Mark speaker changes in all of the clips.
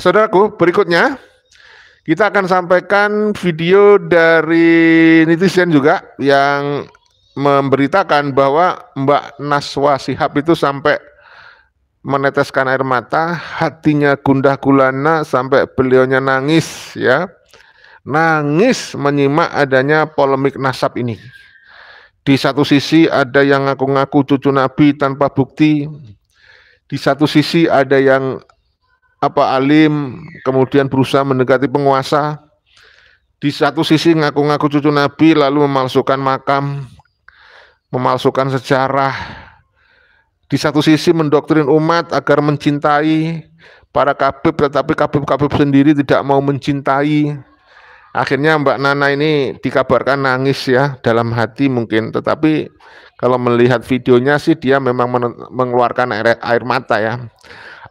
Speaker 1: saudaraku, berikutnya kita akan sampaikan video dari netizen juga yang memberitakan bahwa Mbak Naswa Shihab itu sampai meneteskan air mata, hatinya gundah gulana sampai beliaunya nangis ya. Nangis menyimak adanya polemik nasab ini. Di satu sisi ada yang ngaku-ngaku cucu Nabi tanpa bukti. Di satu sisi ada yang alim kemudian berusaha mendekati penguasa. Di satu sisi ngaku-ngaku cucu Nabi lalu memalsukan makam, memalsukan sejarah. Di satu sisi mendoktrin umat agar mencintai para kabib, tetapi kabib-kabib sendiri tidak mau mencintai. Akhirnya Mbak Nana ini dikabarkan nangis ya dalam hati mungkin, tetapi kalau melihat videonya sih dia memang mengeluarkan air mata ya.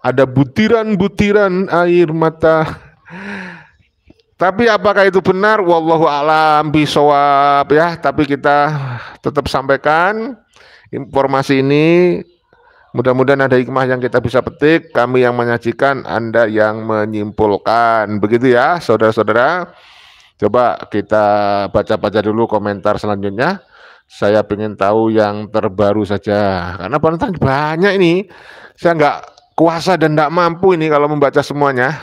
Speaker 1: Ada butiran-butiran air mata. Tapi apakah itu benar? Wallahu a'lam bishawab ya. Tapi kita tetap sampaikan informasi ini. Mudah-mudahan ada hikmah yang kita bisa petik. Kami yang menyajikan, Anda yang menyimpulkan. Begitu ya, saudara-saudara. Coba kita baca-baca dulu komentar selanjutnya. Saya ingin tahu yang terbaru saja. Karena banyak ini. Saya nggak kuasa dan nggak mampu ini kalau membaca semuanya.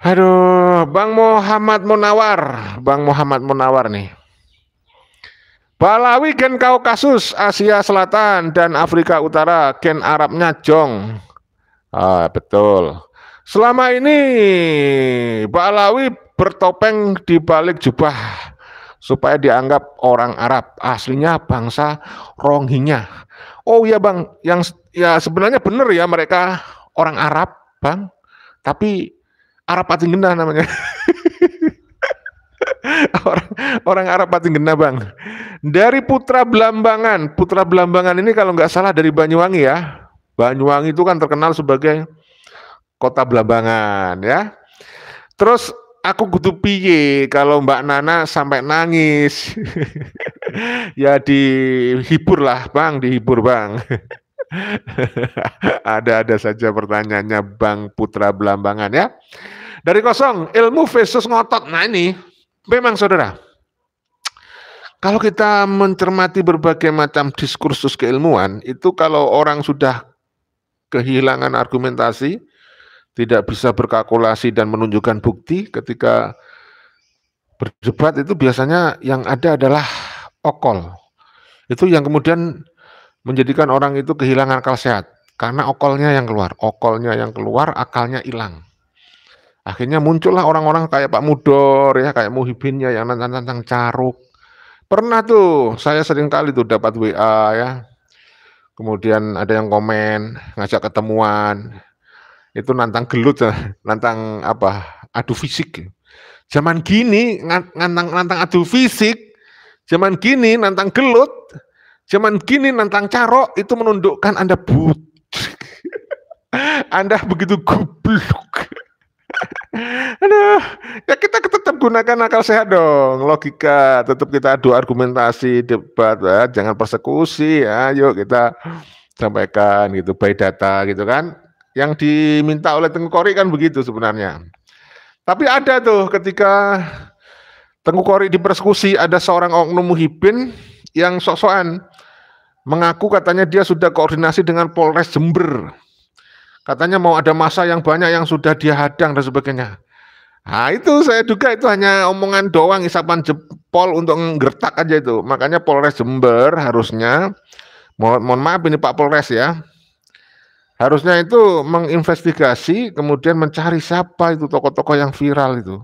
Speaker 1: Aduh, Bang Muhammad Munawar nih. Balawi gen Kaukasus, Asia Selatan dan Afrika Utara, gen Arabnya Jong. Betul. Selama ini Balawi bertopeng di balik jubah supaya dianggap orang Arab, aslinya bangsa Rohingya. Oh iya Bang, yang ya sebenarnya benar ya mereka orang Arab Bang, tapi Arab pating genah namanya. orang Arab pating genah Bang. Dari Putra Belambangan ini kalau nggak salah dari Banyuwangi ya. Banyuwangi itu kan terkenal sebagai kota Belambangan ya. Terus aku kudu piye kalau Mbak Nana sampai nangis. Ya dihibur lah Bang, dihibur Bang. Ada saja pertanyaannya Bang Putra Belambangan ya. Dari kosong, ilmu versus ngotot. Nah ini, memang saudara, kalau kita mencermati berbagai macam diskursus keilmuan, itu kalau orang sudah kehilangan argumentasi, tidak bisa berkalkulasi dan menunjukkan bukti ketika berdebat itu biasanya yang ada adalah okol. Itu yang kemudian menjadikan orang itu kehilangan akal sehat. Karena okolnya yang keluar, akalnya hilang. Akhirnya muncullah orang-orang kayak Pak Mudor ya, kayak Muhibin ya, yang nantang-nantang caruk. Pernah tuh, saya sering kali tuh dapat WA ya. Kemudian ada yang komen, ngajak ketemuan. Itu nantang gelut, nantang apa? Adu fisik. Zaman gini nantang adu fisik, zaman gini nantang gelut, zaman gini nantang carok, itu menundukkan Anda Anda begitu goblok. Aduh, ya kita tetap gunakan akal sehat dong, logika, tetap kita adu argumentasi, debat, ya. Jangan persekusi ya, yuk kita sampaikan gitu, by data gitu kan. Yang diminta oleh Tengku Kori kan begitu sebenarnya. Tapi ada tuh ketika Tengku Kori dipersekusi, ada seorang oknum Muhibin yang sok-sokan mengaku katanya dia sudah koordinasi dengan Polres Jember. Katanya mau ada masa yang banyak yang sudah dia hadang dan sebagainya. Nah itu saya duga itu hanya omongan doang, isapan jempol untuk ngertak aja itu. Makanya Polres Jember harusnya, mohon maaf ini Pak Polres ya, harusnya itu menginvestigasi kemudian mencari siapa itu tokoh-tokoh yang viral itu.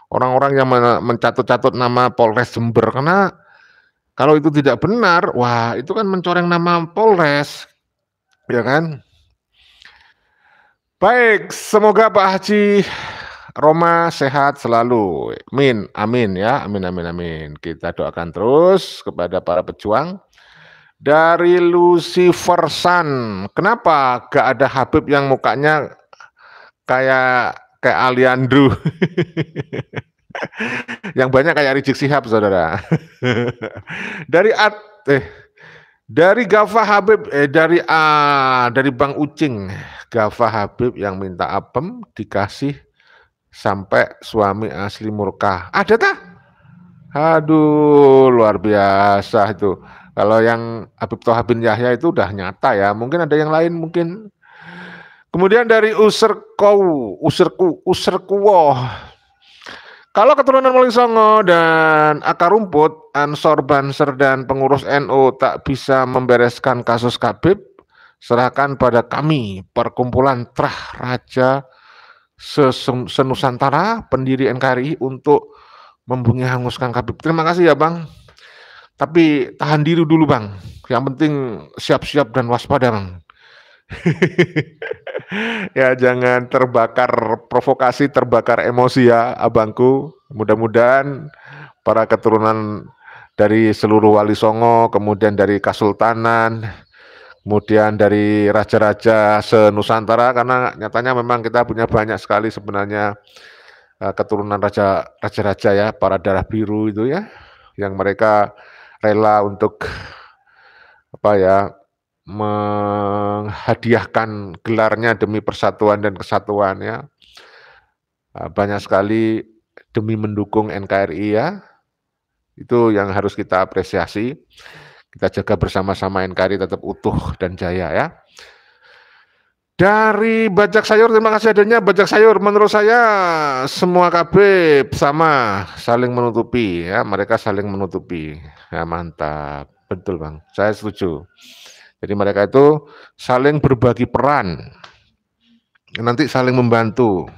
Speaker 1: Orang-orang yang mencatut-catut nama Polres Jember. Karena kalau itu tidak benar, wah itu kan mencoreng nama Polres, ya kan? Baik, semoga Pak Haji Roma sehat selalu. Amin ya, amin. Kita doakan terus kepada para pejuang. Dari Lucifer Sun, kenapa gak ada Habib yang mukanya kayak Aliandro? Yang banyak kayak Rizik Sihab, saudara. Dari Gava Habib, dari Bang Ucing, Gava Habib yang minta apem dikasih sampai suami asli murka. Ada tak? Aduh, luar biasa itu. Kalau yang Habib Toha bin Yahya itu udah nyata ya. Mungkin ada yang lain mungkin. Kemudian dari Userkuwo. Kalau keturunan Wali Songo dan akar rumput, Ansor, Banser, dan pengurus NU tak bisa membereskan kasus Habib, serahkan pada kami, perkumpulan Trah Raja Senusantara, pendiri NKRI untuk membumi hanguskan Habib. Terima kasih ya Bang. Tapi tahan diri dulu Bang. Yang penting siap-siap dan waspada Bang. Ya jangan terbakar provokasi, terbakar emosi ya abangku. Mudah-mudahan para keturunan dari seluruh Wali Songo, kemudian dari Kasultanan, kemudian dari raja-raja senusantara, karena nyatanya memang kita punya banyak sekali sebenarnya keturunan raja-raja ya, para darah biru itu ya, yang mereka rela untuk apa ya, menghadiahkan gelarnya demi persatuan dan kesatuan ya. Banyak sekali demi mendukung NKRI ya. Itu yang harus kita apresiasi. Kita jaga bersama-sama NKRI tetap utuh dan jaya ya. Dari Bajak Sayur, terima kasih adanya Bajak Sayur. Menurut saya semua KB sama, saling menutupi ya. Mereka saling menutupi. Ya mantap, betul Bang. Saya setuju. Jadi mereka itu saling berbagi peran, nanti saling membantu.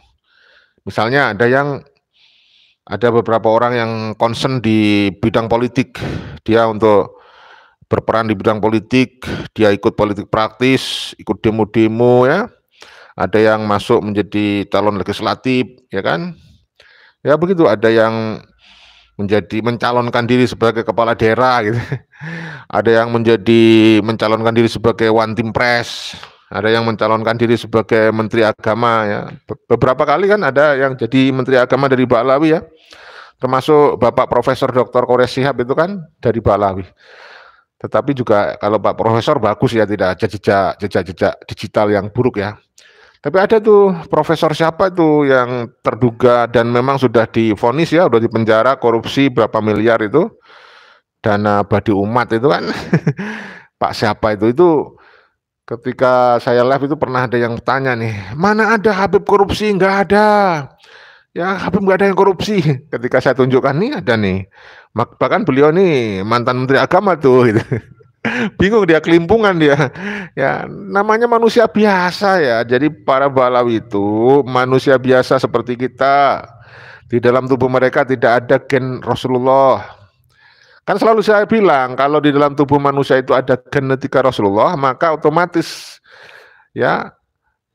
Speaker 1: Misalnya ada beberapa orang yang concern di bidang politik, dia untuk berperan di bidang politik, dia ikut politik praktis, ikut demo-demo ya. Ada yang masuk menjadi calon legislatif, ya kan? Ya begitu. Ada yang mencalonkan diri sebagai kepala daerah gitu. Ada yang mencalonkan diri sebagai one team press, ada yang mencalonkan diri sebagai menteri agama ya. Beberapa kali kan ada yang jadi menteri agama dari Balawi ya. Termasuk Bapak Profesor Dr. Kores Shihab itu kan dari Balawi. Tetapi juga kalau Pak Profesor bagus ya, tidak ada jejak digital yang buruk ya. Tapi ada tuh profesor siapa tuh yang terduga dan memang sudah divonis ya, sudah dipenjara korupsi berapa miliar itu, dana badi umat itu kan. Pak siapa itu ketika saya live itu pernah ada yang tanya nih, mana ada Habib korupsi? Nggak ada. Ya Habib nggak ada yang korupsi. Ketika saya tunjukkan nih ada nih. Bahkan beliau nih mantan menteri agama tuh gitu. Bingung dia, kelimpungan dia. Ya, namanya manusia biasa ya. Jadi para Balawi itu manusia biasa seperti kita. Di dalam tubuh mereka tidak ada gen Rasulullah. Kan selalu saya bilang kalau di dalam tubuh manusia itu ada genetika Rasulullah, maka otomatis ya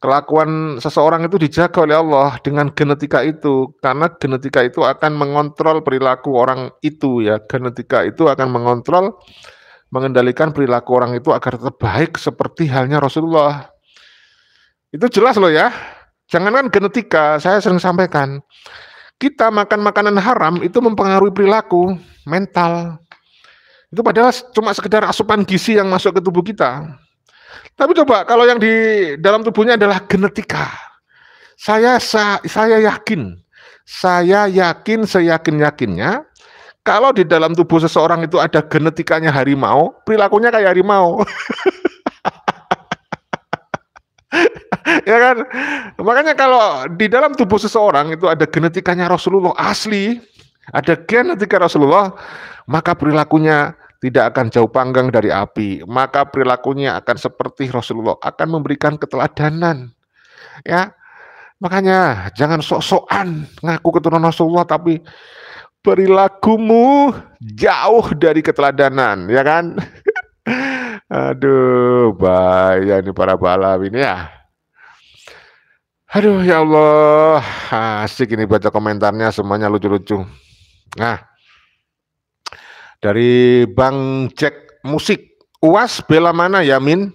Speaker 1: kelakuan seseorang itu dijaga oleh Allah dengan genetika itu, karena genetika itu akan mengontrol perilaku orang itu ya. Genetika itu akan mengendalikan perilaku orang itu agar tetap baik seperti halnya Rasulullah. Itu jelas loh ya. Jangankan genetika, saya sering sampaikan, kita makan makanan haram itu mempengaruhi perilaku, mental. Itu padahal cuma sekedar asupan gizi yang masuk ke tubuh kita. Tapi coba kalau yang di dalam tubuhnya adalah genetika. Saya yakin seyakin-yakinnya kalau di dalam tubuh seseorang itu ada genetikanya harimau, perilakunya kayak harimau. Ya kan? Makanya kalau di dalam tubuh seseorang itu ada genetikanya Rasulullah asli, ada genetika Rasulullah, maka perilakunya tidak akan jauh panggang dari api. Maka perilakunya akan seperti Rasulullah, akan memberikan keteladanan. Ya, makanya jangan sok-sokan ngaku keturunan Rasulullah tapi perilakumu jauh dari keteladanan, ya kan? Aduh, bahaya ini para Balawi ini ya. Aduh, ya Allah, asik ini baca komentarnya, semuanya lucu-lucu. Nah, dari Bang Jack Musik, UAS bela mana ya Min?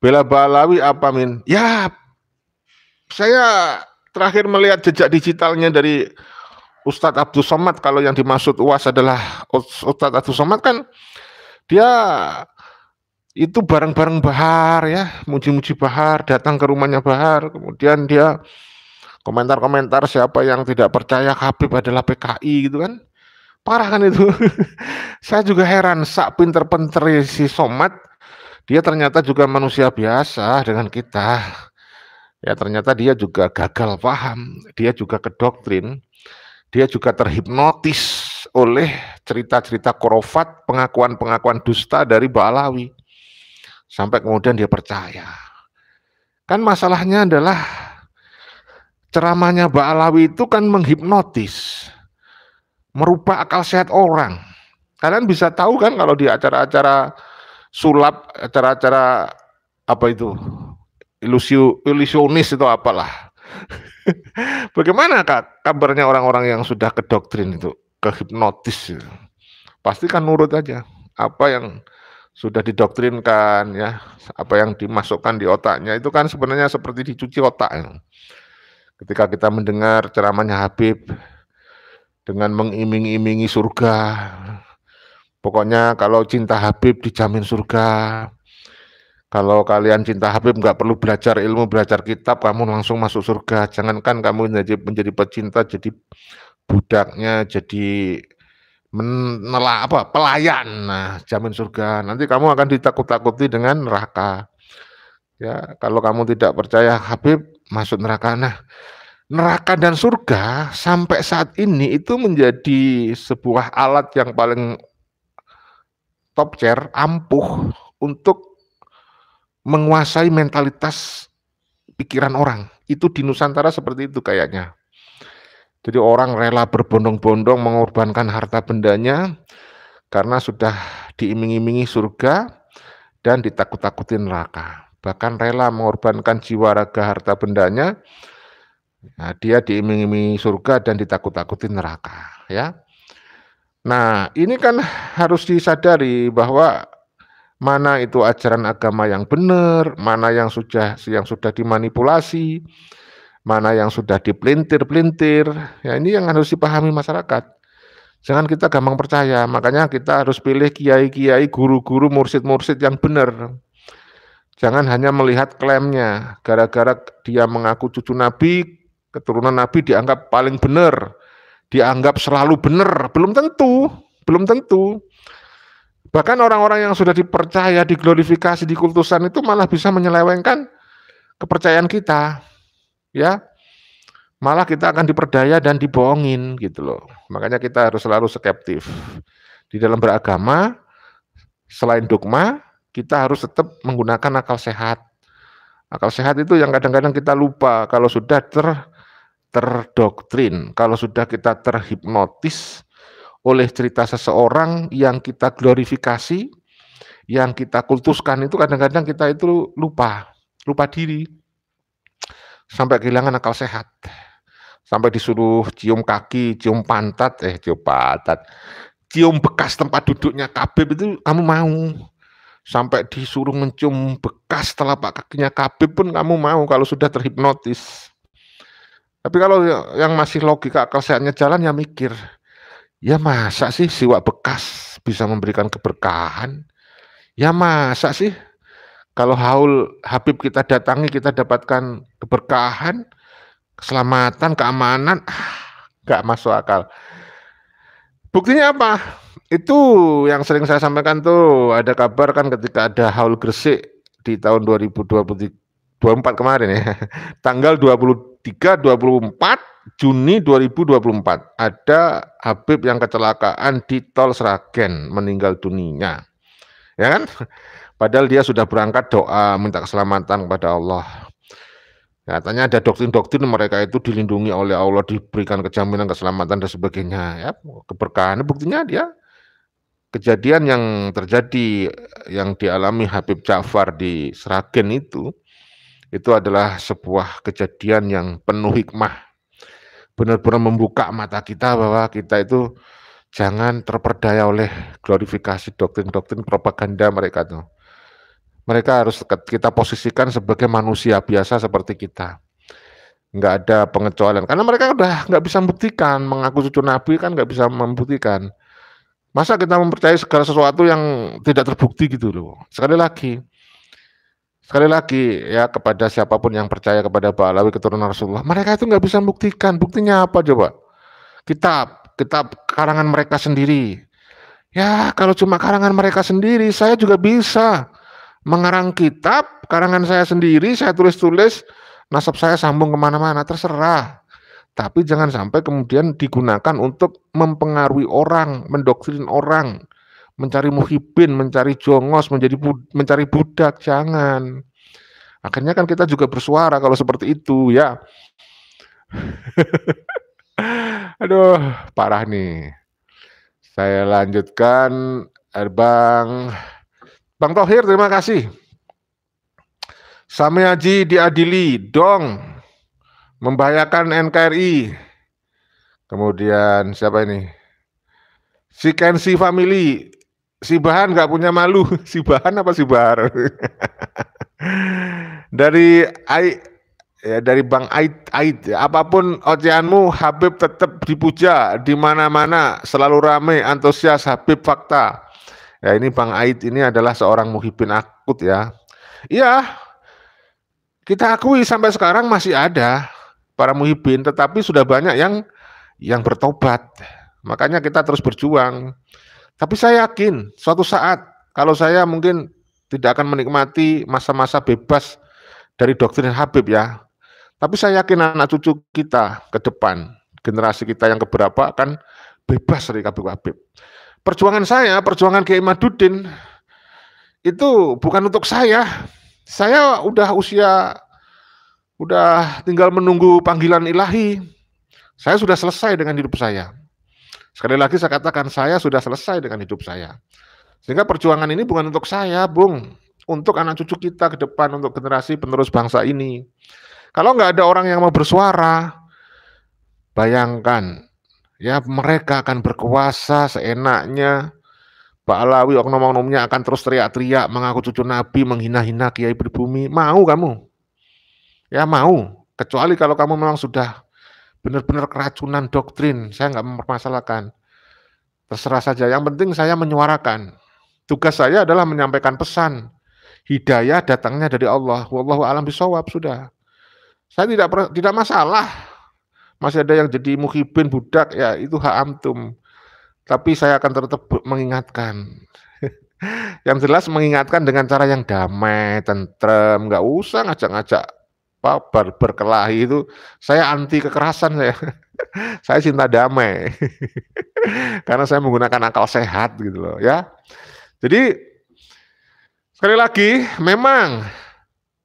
Speaker 1: Bela Balawi apa Min? Ya, saya terakhir melihat jejak digitalnya dari Ustadz Abdul Somad. Kalau yang dimaksud UAS adalah Ustadz Abdul Somad kan dia itu bareng-bareng Bahar ya, muji-muji Bahar, datang ke rumahnya Bahar, kemudian dia komentar-komentar siapa yang tidak percaya Habib adalah PKI gitu kan. Parah kan itu. Saya juga heran, sak pinter-pinter si Somad, dia ternyata juga manusia biasa dengan kita. Ya ternyata dia juga gagal paham, dia juga kedoktrin, dia juga terhipnotis oleh cerita-cerita khurafat, pengakuan-pengakuan dusta dari Ba'alawi. Sampai kemudian dia percaya. Kan masalahnya adalah ceramahnya Ba'alawi itu kan menghipnotis, merubah akal sehat orang. Kalian bisa tahu kan kalau di acara-acara sulap, acara-acara apa itu, ilusionis itu apalah. Bagaimana Kak kabarnya orang-orang yang sudah kedoktrin itu, kehipnotis itu? Pasti kan nurut aja apa yang sudah didoktrinkan ya, apa yang dimasukkan di otaknya itu kan sebenarnya seperti dicuci otak ya. Ketika kita mendengar ceramahnya Habib dengan mengiming-imingi surga, pokoknya kalau cinta Habib dijamin surga. Kalau kalian cinta Habib nggak perlu belajar ilmu, belajar kitab, kamu langsung masuk surga. Jangankan kamu menjadi pecinta, jadi budaknya, jadi pelayan. Nah, jamin surga. Nanti kamu akan ditakut-takuti dengan neraka. Ya, kalau kamu tidak percaya Habib masuk neraka. Nah, neraka dan surga sampai saat ini itu menjadi sebuah alat yang paling top chair, ampuh untuk menguasai mentalitas pikiran orang. Itu di Nusantara seperti itu kayaknya. Jadi orang rela berbondong-bondong mengorbankan harta bendanya karena sudah diiming-imingi surga dan ditakut-takutin neraka. Bahkan rela mengorbankan jiwa raga harta bendanya, nah, dia diiming-imingi surga dan ditakut-takutin neraka. Ya. Nah, ini kan harus disadari bahwa mana itu ajaran agama yang benar, mana yang sudah dimanipulasi, mana yang sudah dipelintir-pelintir. Ya, ini yang harus dipahami masyarakat. Jangan kita gampang percaya, makanya kita harus pilih kiai-kiai, guru-guru, mursid-mursid yang benar. Jangan hanya melihat klaimnya, gara-gara dia mengaku cucu Nabi, keturunan Nabi dianggap paling benar, dianggap selalu benar. Belum tentu, belum tentu. Bahkan orang-orang yang sudah dipercaya, diglorifikasi, dikultusan itu malah bisa menyelewengkan kepercayaan kita. Ya, malah kita akan diperdaya dan dibohongin gitu loh. Makanya kita harus selalu skeptif. Di dalam beragama, selain dogma, kita harus tetap menggunakan akal sehat. Akal sehat itu yang kadang-kadang kita lupa kalau sudah terdoktrin, kalau sudah kita terhipnotis oleh cerita seseorang yang kita glorifikasi, yang kita kultuskan, itu kadang-kadang kita itu lupa diri, sampai kehilangan akal sehat. Sampai disuruh cium kaki, cium bekas tempat duduknya Habib itu kamu mau. Sampai disuruh mencium bekas telapak kakinya Habib pun kamu mau kalau sudah terhipnotis. Tapi kalau yang masih logika akal sehatnya jalan ya mikir, ya masa sih siwak bekas bisa memberikan keberkahan? Ya masa sih kalau haul Habib kita datangi kita dapatkan keberkahan? Keselamatan, keamanan, nggak masuk akal. Buktinya apa? Itu yang sering saya sampaikan tuh, ada kabar kan ketika ada haul Gresik di tahun 2024 kemarin ya, tanggal 23-24 Juni 2024, ada Habib yang kecelakaan di Tol Sragen, meninggal dunia. Ya kan? Padahal dia sudah berangkat doa minta keselamatan kepada Allah. Katanya ada doktrin-doktrin mereka itu dilindungi oleh Allah, diberikan kejaminan keselamatan dan sebagainya. Ya, keberkahan. Buktinya dia kejadian yang terjadi yang dialami Habib Ja'far di Sragen itu adalah sebuah kejadian yang penuh hikmah. Benar-benar membuka mata kita bahwa kita itu jangan terperdaya oleh glorifikasi doktrin-doktrin propaganda mereka tuh. Mereka harus kita posisikan sebagai manusia biasa seperti kita. Nggak ada pengecualian. Karena mereka udah nggak bisa membuktikan. Mengaku cucu Nabi kan nggak bisa membuktikan. Masa kita mempercayai segala sesuatu yang tidak terbukti gitu loh. Sekali lagi ya, kepada siapapun yang percaya kepada Ba'alawi keturunan Rasulullah, mereka itu nggak bisa membuktikan. Buktinya apa coba? Kitab karangan mereka sendiri. Ya kalau cuma karangan mereka sendiri, saya juga bisa mengarang kitab karangan saya sendiri, saya tulis-tulis, nasab saya sambung kemana-mana, terserah. Tapi jangan sampai kemudian digunakan untuk mempengaruhi orang, mendoktrin orang, mencari muhibin, mencari jongos, mencari budak, jangan. Akhirnya kan kita juga bersuara kalau seperti itu ya. Aduh, parah nih. Saya lanjutkan, Bang Thohir, terima kasih. Sami Haji diadili, dong, membahayakan NKRI. Kemudian siapa ini? Si Kensi Family, si Bahan nggak punya malu. Si Bahan apa si Bahar? dari Bang Aid, apapun ocehanmu, Habib tetap dipuja di mana-mana, selalu ramai, antusias, Habib fakta. Ya ini Bang Aid ini adalah seorang muhibin akut ya. Iya, kita akui sampai sekarang masih ada para muhibin, tetapi sudah banyak yang bertobat. Makanya kita terus berjuang. Tapi saya yakin suatu saat kalau saya mungkin tidak akan menikmati masa-masa bebas dari doktrin Habib ya. Tapi saya yakin anak cucu kita ke depan, generasi kita yang keberapa akan bebas dari Habib. Perjuangan saya, perjuangan Kiai Maduddin itu bukan untuk saya. Saya udah tinggal menunggu panggilan ilahi. Saya sudah selesai dengan hidup saya. Sekali lagi saya katakan, saya sudah selesai dengan hidup saya. Sehingga perjuangan ini bukan untuk saya, Bung. Untuk anak cucu kita ke depan, untuk generasi penerus bangsa ini. Kalau nggak ada orang yang mau bersuara, bayangkan, ya mereka akan berkuasa seenaknya. Ba'alawi oknum-oknumnya akan terus teriak-teriak, mengaku cucu Nabi, menghina-hina kiai pribumi. Mau kamu? Ya mau. Kecuali kalau kamu memang sudah benar-benar keracunan doktrin, saya nggak mempermasalahkan. Terserah saja, yang penting saya menyuarakan. Tugas saya adalah menyampaikan pesan. Hidayah datangnya dari Allah. Wallahu a'lam bishawab, sudah. Saya tidak masalah. Masih ada yang jadi muhibin budak, ya itu hak antum. Tapi saya akan tetap mengingatkan. Yang jelas mengingatkan dengan cara yang damai, tentrem, nggak usah ngajak-ngajak berkelahi itu. Saya anti kekerasan saya. Saya cinta damai. Karena saya menggunakan akal sehat gitu loh ya. Jadi sekali lagi memang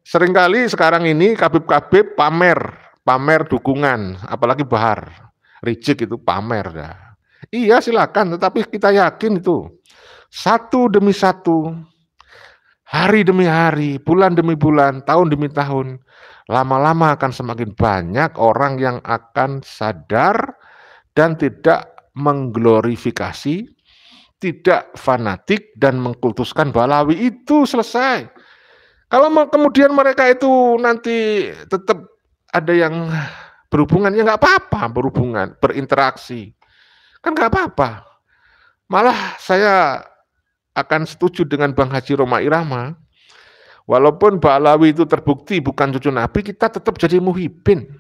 Speaker 1: seringkali sekarang ini kabib-kabib pamer dukungan, apalagi Bahar. Rijik itu pamer dah. Iya silakan, tetapi kita yakin itu satu demi satu, hari demi hari, bulan demi bulan, tahun demi tahun, lama-lama akan semakin banyak orang yang akan sadar dan tidak mengglorifikasi, tidak fanatik dan mengkultuskan Ba'alawi. Itu selesai. Kalau kemudian mereka itu nanti tetap ada yang berhubungan, ya nggak apa-apa berhubungan, berinteraksi. Kan nggak apa-apa. Malah saya akan setuju dengan Bang Haji Roma Irama. Walaupun Ba'alawi itu terbukti bukan cucu Nabi, kita tetap jadi muhibin.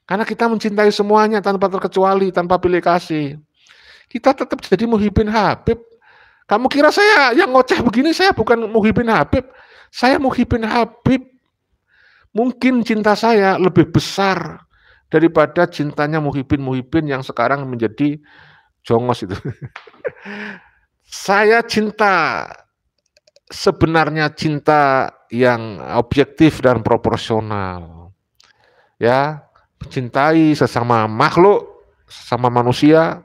Speaker 1: Karena kita mencintai semuanya tanpa terkecuali, tanpa pilih kasih. Kita tetap jadi muhibin Habib. Kamu kira saya yang ngoceh begini, saya bukan muhibin Habib. Saya muhibin Habib. Mungkin cinta saya lebih besar daripada cintanya muhibin-muhibin yang sekarang menjadi jongos itu. Saya cinta, sebenarnya cinta yang objektif dan proporsional. Ya, mencintai sesama makhluk, sesama manusia,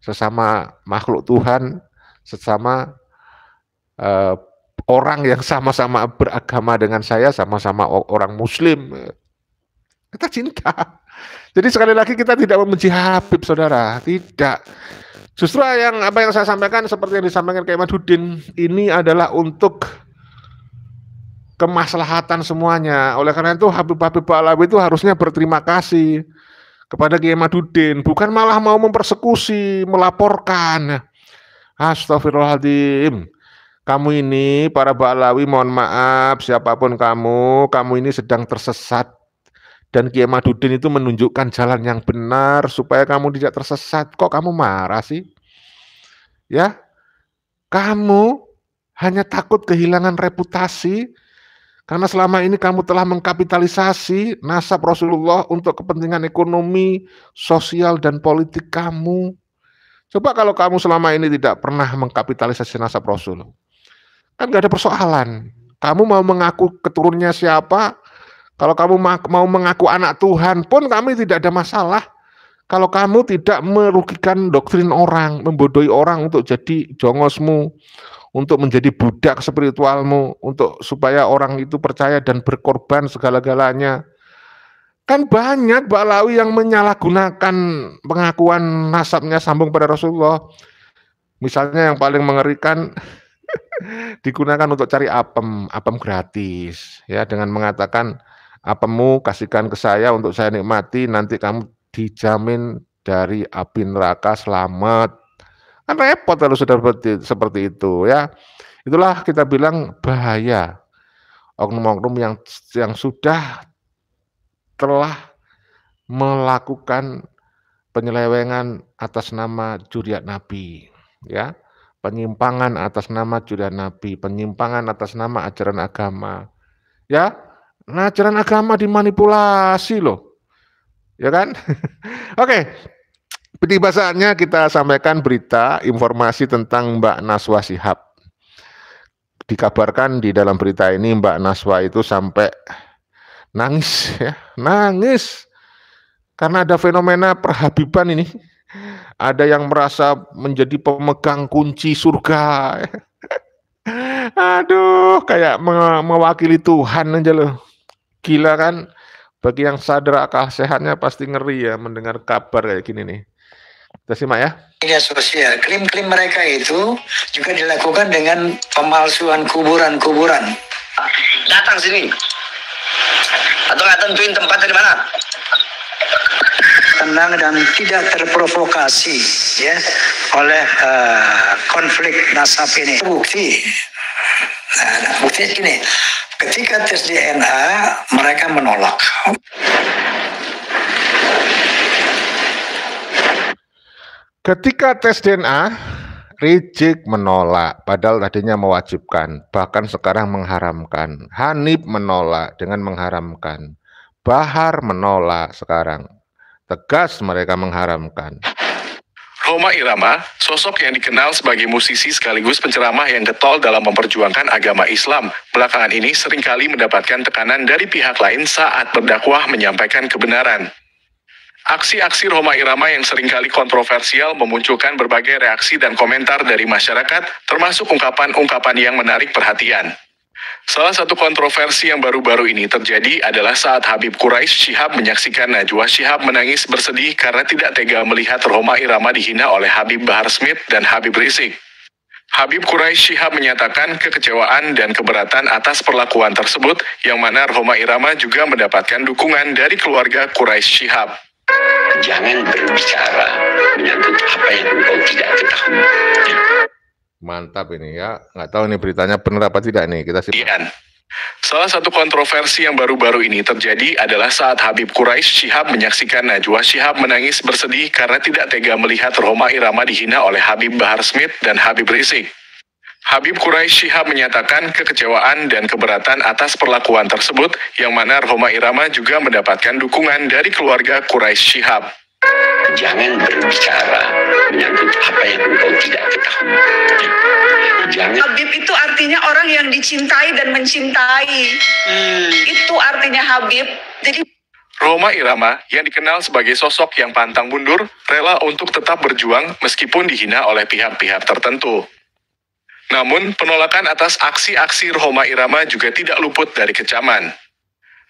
Speaker 1: sesama makhluk Tuhan, sesama orang yang sama-sama beragama dengan saya, sama-sama orang Muslim. Kita cinta. Jadi sekali lagi kita tidak membenci Habib, saudara. Tidak. Justru apa yang saya sampaikan seperti yang disampaikan Kiai Maduddin ini adalah untuk kemaslahatan semuanya. Oleh karena itu Habib-Habib Ba'alawi itu harusnya berterima kasih kepada Kiai Maduddin, bukan malah mau mempersekusi, melaporkan. Astagfirullahaladzim. Kamu ini para Ba'alawi, mohon maaf siapapun kamu ini sedang tersesat. Dan Kiai Madudin itu menunjukkan jalan yang benar supaya kamu tidak tersesat. Kok kamu marah sih? Ya, kamu hanya takut kehilangan reputasi karena selama ini kamu telah mengkapitalisasi nasab Rasulullah untuk kepentingan ekonomi, sosial, dan politik kamu. Coba kalau kamu selama ini tidak pernah mengkapitalisasi nasab Rasul, kan gak ada persoalan. Kamu mau mengaku keturunannya siapa, kalau kamu mau mengaku anak Tuhan pun kami tidak ada masalah. Kalau kamu tidak merugikan doktrin orang, membodohi orang untuk jadi jongosmu, untuk menjadi budak spiritualmu, untuk supaya orang itu percaya dan berkorban segala-galanya. Kan banyak Ba'alawi yang menyalahgunakan pengakuan nasabnya sambung pada Rasulullah. Misalnya yang paling mengerikan, digunakan untuk cari apem gratis, ya, dengan mengatakan apemu kasihkan ke saya untuk saya nikmati, nanti kamu dijamin dari api neraka selamat. Kan repot kalau sudah seperti itu, ya. Itulah kita bilang bahaya oknum-oknum yang sudah telah melakukan penyelewengan atas nama juriat Nabi, ya. Penyimpangan atas nama juriat Nabi, penyimpangan atas nama ajaran agama. Ya, nah, ajaran agama dimanipulasi loh. Ya kan? Oke. Tiba saatnya kita sampaikan berita informasi tentang Mbak Naswa Shihab. Dikabarkan di dalam berita ini Mbak Naswa itu sampai nangis, ya, nangis karena ada fenomena perhabiban ini. Ada yang merasa menjadi pemegang kunci surga. Aduh, kayak mewakili Tuhan aja loh. Gila kan? Bagi yang sadar akal sehatnya pasti ngeri ya mendengar kabar kayak gini nih. Kita simak ya.
Speaker 2: Media sosial, klaim-klaim mereka itu juga dilakukan dengan pemalsuan kuburan-kuburan. Datang sini. Atau nggak tentuin tempatnya di mana? Tenang dan tidak terprovokasi, ya, oleh konflik nasab ini. Bukti. Nah, bukti gini. Ketika tes DNA, mereka menolak.
Speaker 1: Ketika tes DNA, Rizik menolak, padahal tadinya mewajibkan, bahkan sekarang mengharamkan. Hanif menolak dengan mengharamkan. Bahar menolak sekarang. Tegas mereka mengharamkan.
Speaker 3: Rhoma Irama, sosok yang dikenal sebagai musisi sekaligus penceramah yang getol dalam memperjuangkan agama Islam, belakangan ini seringkali mendapatkan tekanan dari pihak lain saat berdakwah menyampaikan kebenaran. Aksi-aksi Rhoma Irama yang seringkali kontroversial memunculkan berbagai reaksi dan komentar dari masyarakat, termasuk ungkapan-ungkapan yang menarik perhatian. Salah satu kontroversi yang baru-baru ini terjadi adalah saat Habib Quraisy Shihab menyaksikan Najwa Shihab menangis bersedih karena tidak tega melihat Rhoma Irama dihina oleh Habib Bahar Smith dan Habib Rizik. Habib Quraisy Shihab menyatakan kekecewaan dan keberatan atas perlakuan tersebut, yang mana Rhoma Irama juga mendapatkan dukungan dari keluarga Quraisy Shihab.
Speaker 4: Jangan berbicara menyangkut apa yang engkau tidak ketahui.
Speaker 1: Mantap ini ya, nggak tahu ini beritanya benar apa tidak nih, kita simak.
Speaker 3: Salah satu kontroversi yang baru-baru ini terjadi adalah saat Habib Quraisy Shihab menyaksikan Najwa Shihab menangis bersedih karena tidak tega melihat Rhoma Irama dihina oleh Habib Bahar Smith dan Habib Rizik. Habib Quraisy Shihab menyatakan kekecewaan dan keberatan atas perlakuan tersebut, yang mana Rhoma Irama juga mendapatkan dukungan dari keluarga Quraisy Shihab.
Speaker 4: Jangan berbicara menyangkut apa yang engkau tidak ketahui. Jangan.
Speaker 5: Habib itu artinya orang yang dicintai dan mencintai. Itu artinya Habib. Jadi
Speaker 3: Rhoma Irama yang dikenal sebagai sosok yang pantang mundur, rela untuk tetap berjuang meskipun dihina oleh pihak-pihak tertentu. Namun, penolakan atas aksi-aksi Rhoma Irama juga tidak luput dari kecaman.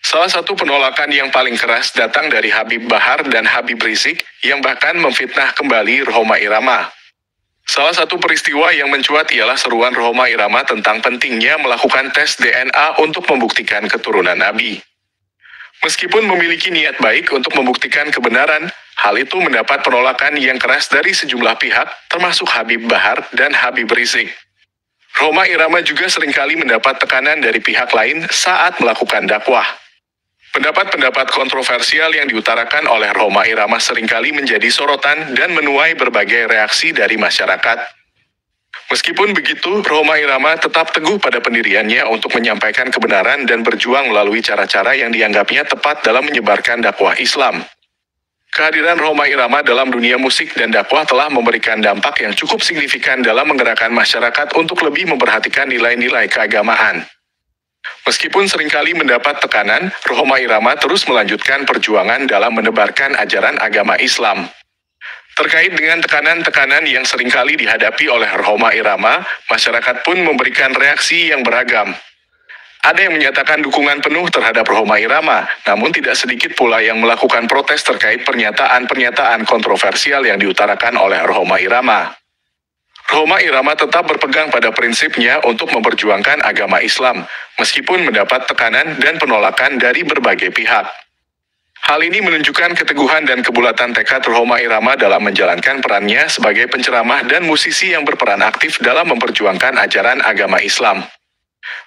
Speaker 3: Salah satu penolakan yang paling keras datang dari Habib Bahar dan Habib Rizik, yang bahkan memfitnah kembali Rhoma Irama. Salah satu peristiwa yang mencuat ialah seruan Rhoma Irama tentang pentingnya melakukan tes DNA untuk membuktikan keturunan Nabi. Meskipun memiliki niat baik untuk membuktikan kebenaran, hal itu mendapat penolakan yang keras dari sejumlah pihak, termasuk Habib Bahar dan Habib Rizik. Rhoma Irama juga seringkali mendapat tekanan dari pihak lain saat melakukan dakwah. Pendapat-pendapat kontroversial yang diutarakan oleh Rhoma Irama seringkali menjadi sorotan dan menuai berbagai reaksi dari masyarakat. Meskipun begitu, Rhoma Irama tetap teguh pada pendiriannya untuk menyampaikan kebenaran dan berjuang melalui cara-cara yang dianggapnya tepat dalam menyebarkan dakwah Islam. Kehadiran Rhoma Irama dalam dunia musik dan dakwah telah memberikan dampak yang cukup signifikan dalam menggerakkan masyarakat untuk lebih memperhatikan nilai-nilai keagamaan. Meskipun seringkali mendapat tekanan, Rhoma Irama terus melanjutkan perjuangan dalam menebarkan ajaran agama Islam. Terkait dengan tekanan-tekanan yang seringkali dihadapi oleh Rhoma Irama, masyarakat pun memberikan reaksi yang beragam. Ada yang menyatakan dukungan penuh terhadap Rhoma Irama, namun tidak sedikit pula yang melakukan protes terkait pernyataan-pernyataan kontroversial yang diutarakan oleh Rhoma Irama. Rhoma Irama tetap berpegang pada prinsipnya untuk memperjuangkan agama Islam, meskipun mendapat tekanan dan penolakan dari berbagai pihak. Hal ini menunjukkan keteguhan dan kebulatan tekad Rhoma Irama dalam menjalankan perannya sebagai penceramah dan musisi yang berperan aktif dalam memperjuangkan ajaran agama Islam.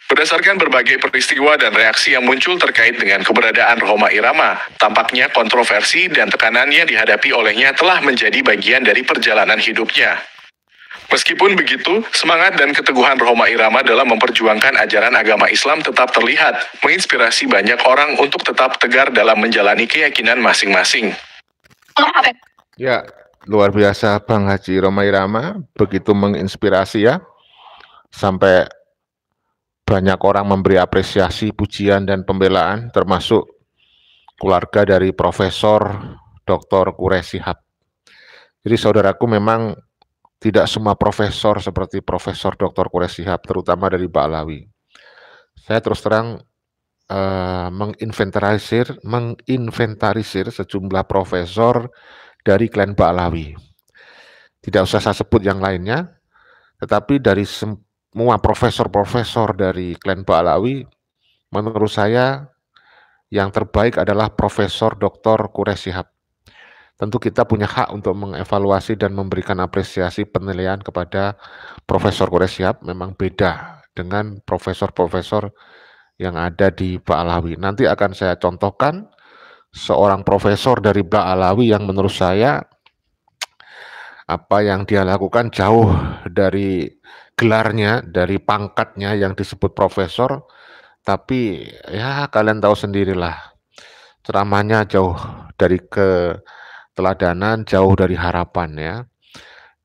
Speaker 3: Berdasarkan berbagai peristiwa dan reaksi yang muncul terkait dengan keberadaan Rhoma Irama, tampaknya kontroversi dan tekanan yang dihadapi olehnya telah menjadi bagian dari perjalanan hidupnya. Meskipun begitu, semangat dan keteguhan Rhoma Irama dalam memperjuangkan ajaran agama Islam tetap terlihat, menginspirasi banyak orang untuk tetap tegar dalam menjalani keyakinan masing-masing.
Speaker 1: Ya, luar biasa Bang Haji Rhoma Irama, begitu menginspirasi ya, sampai banyak orang memberi apresiasi, pujian, dan pembelaan, termasuk keluarga dari Profesor Dr. Quraish Shihab. Jadi saudaraku, memang tidak semua profesor seperti Profesor Dr. Quraish Shihab, terutama dari Ba'alawi. Saya terus terang menginventarisir sejumlah profesor dari klan Ba'alawi. Tidak usah saya sebut yang lainnya, tetapi dari semua profesor-profesor dari klan Ba'alawi, menurut saya yang terbaik adalah Profesor Dr. Quraish Shihab. Tentu kita punya hak untuk mengevaluasi dan memberikan apresiasi penilaian kepada Profesor Quraish Shihab, memang beda dengan profesor-profesor yang ada di Ba'alawi. Nanti akan saya contohkan seorang profesor dari Ba'alawi yang menurut saya apa yang dia lakukan jauh dari gelarnya, dari pangkatnya yang disebut profesor, tapi ya kalian tahu sendirilah, ceramahnya jauh dari keteladanan, jauh dari harapan ya.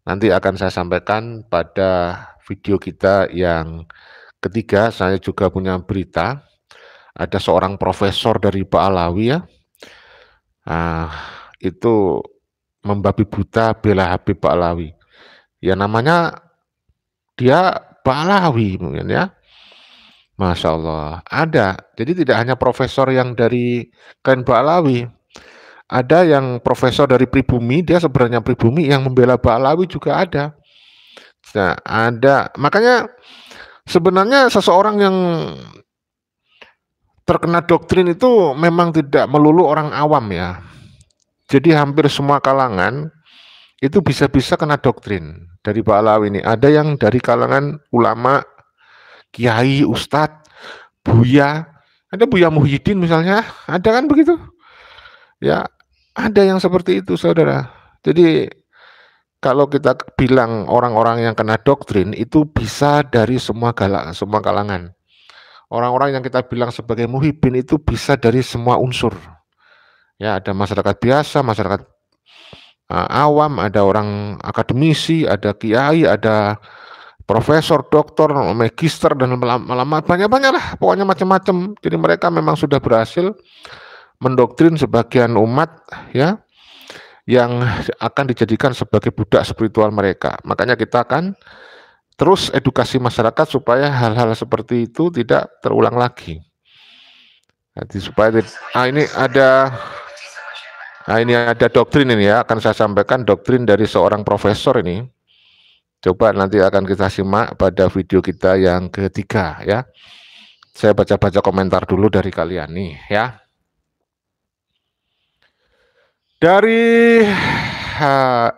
Speaker 1: Nanti akan saya sampaikan pada video kita yang ketiga. Saya juga punya berita, ada seorang profesor dari Ba'alawi ya, itu membabi buta bela Habib Ba'alawi. Ya namanya dia Ba'alawi mungkin ya. Masya Allah, ada. Jadi tidak hanya profesor yang dari klan Ba'alawi, ada yang profesor dari pribumi, dia sebenarnya pribumi yang membela Ba'alawi juga ada. Nah, ada. Makanya sebenarnya seseorang yang terkena doktrin itu memang tidak melulu orang awam ya. Jadi hampir semua kalangan itu bisa-bisa kena doktrin dari Ba'alawi ini. Ada yang dari kalangan ulama, kiai, ustadz, buya. Ada Buya Muhyiddin misalnya, ada kan begitu? Ya, ada yang seperti itu saudara. Jadi kalau kita bilang orang-orang yang kena doktrin itu bisa dari semua kalangan. Orang-orang yang kita bilang sebagai muhibbin itu bisa dari semua unsur. Ya, ada masyarakat biasa, masyarakat awam, ada orang akademisi, ada kiai, ada profesor, doktor, magister, dan banyak-banyak lah, pokoknya macam-macam. Jadi mereka memang sudah berhasil mendoktrin sebagian umat ya, yang akan dijadikan sebagai budak spiritual mereka. Makanya kita akan terus edukasi masyarakat supaya hal-hal seperti itu tidak terulang lagi. Jadi supaya ini ada doktrin ini ya, akan saya sampaikan doktrin dari seorang profesor ini. Coba nanti akan kita simak pada video kita yang ketiga ya. Saya baca-baca komentar dulu dari kalian nih ya. Dari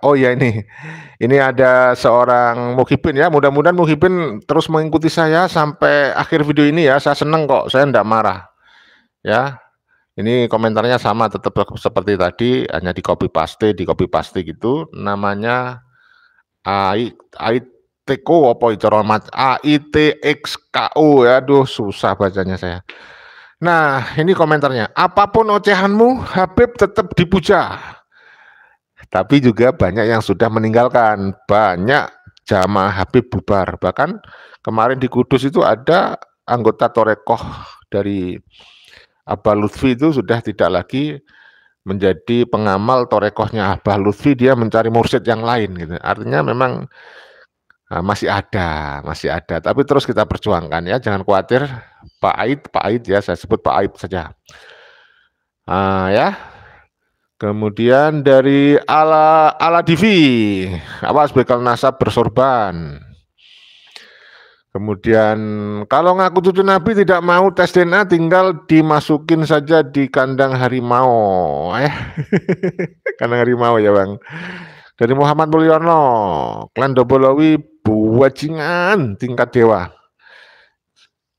Speaker 1: oh ya ini ada seorang Muhibin ya. Mudah-mudahan Muhibin terus mengikuti saya sampai akhir video ini ya. Saya seneng kok, saya enggak marah. Ya. Ini komentarnya sama tetap seperti tadi, hanya di copy paste gitu. Namanya AITXKO apa itu AITXKO ya. Aduh, susah bacanya saya. Nah, ini komentarnya. Apapun ocehanmu, Habib tetap dipuja. Tapi juga banyak yang sudah meninggalkan. Banyak jamaah Habib bubar. Bahkan kemarin di Kudus itu ada anggota Torekoh dari Abah Lutfi itu sudah tidak lagi menjadi pengamal Torekohnya Abah Lutfi, dia mencari mursyid yang lain gitu. Artinya memang masih ada. Tapi terus kita perjuangkan ya, jangan khawatir. Pak Aid ya, saya sebut Pak Aid saja. Ya. Kemudian dari Ala Divi, awas bekal nasab bersorban. Kemudian kalau ngaku cucu Nabi tidak mau tes DNA, tinggal dimasukin saja di kandang harimau. Kandang harimau ya bang. Dari Muhammad Mulyono, klan Dobolowi buajingan tingkat dewa.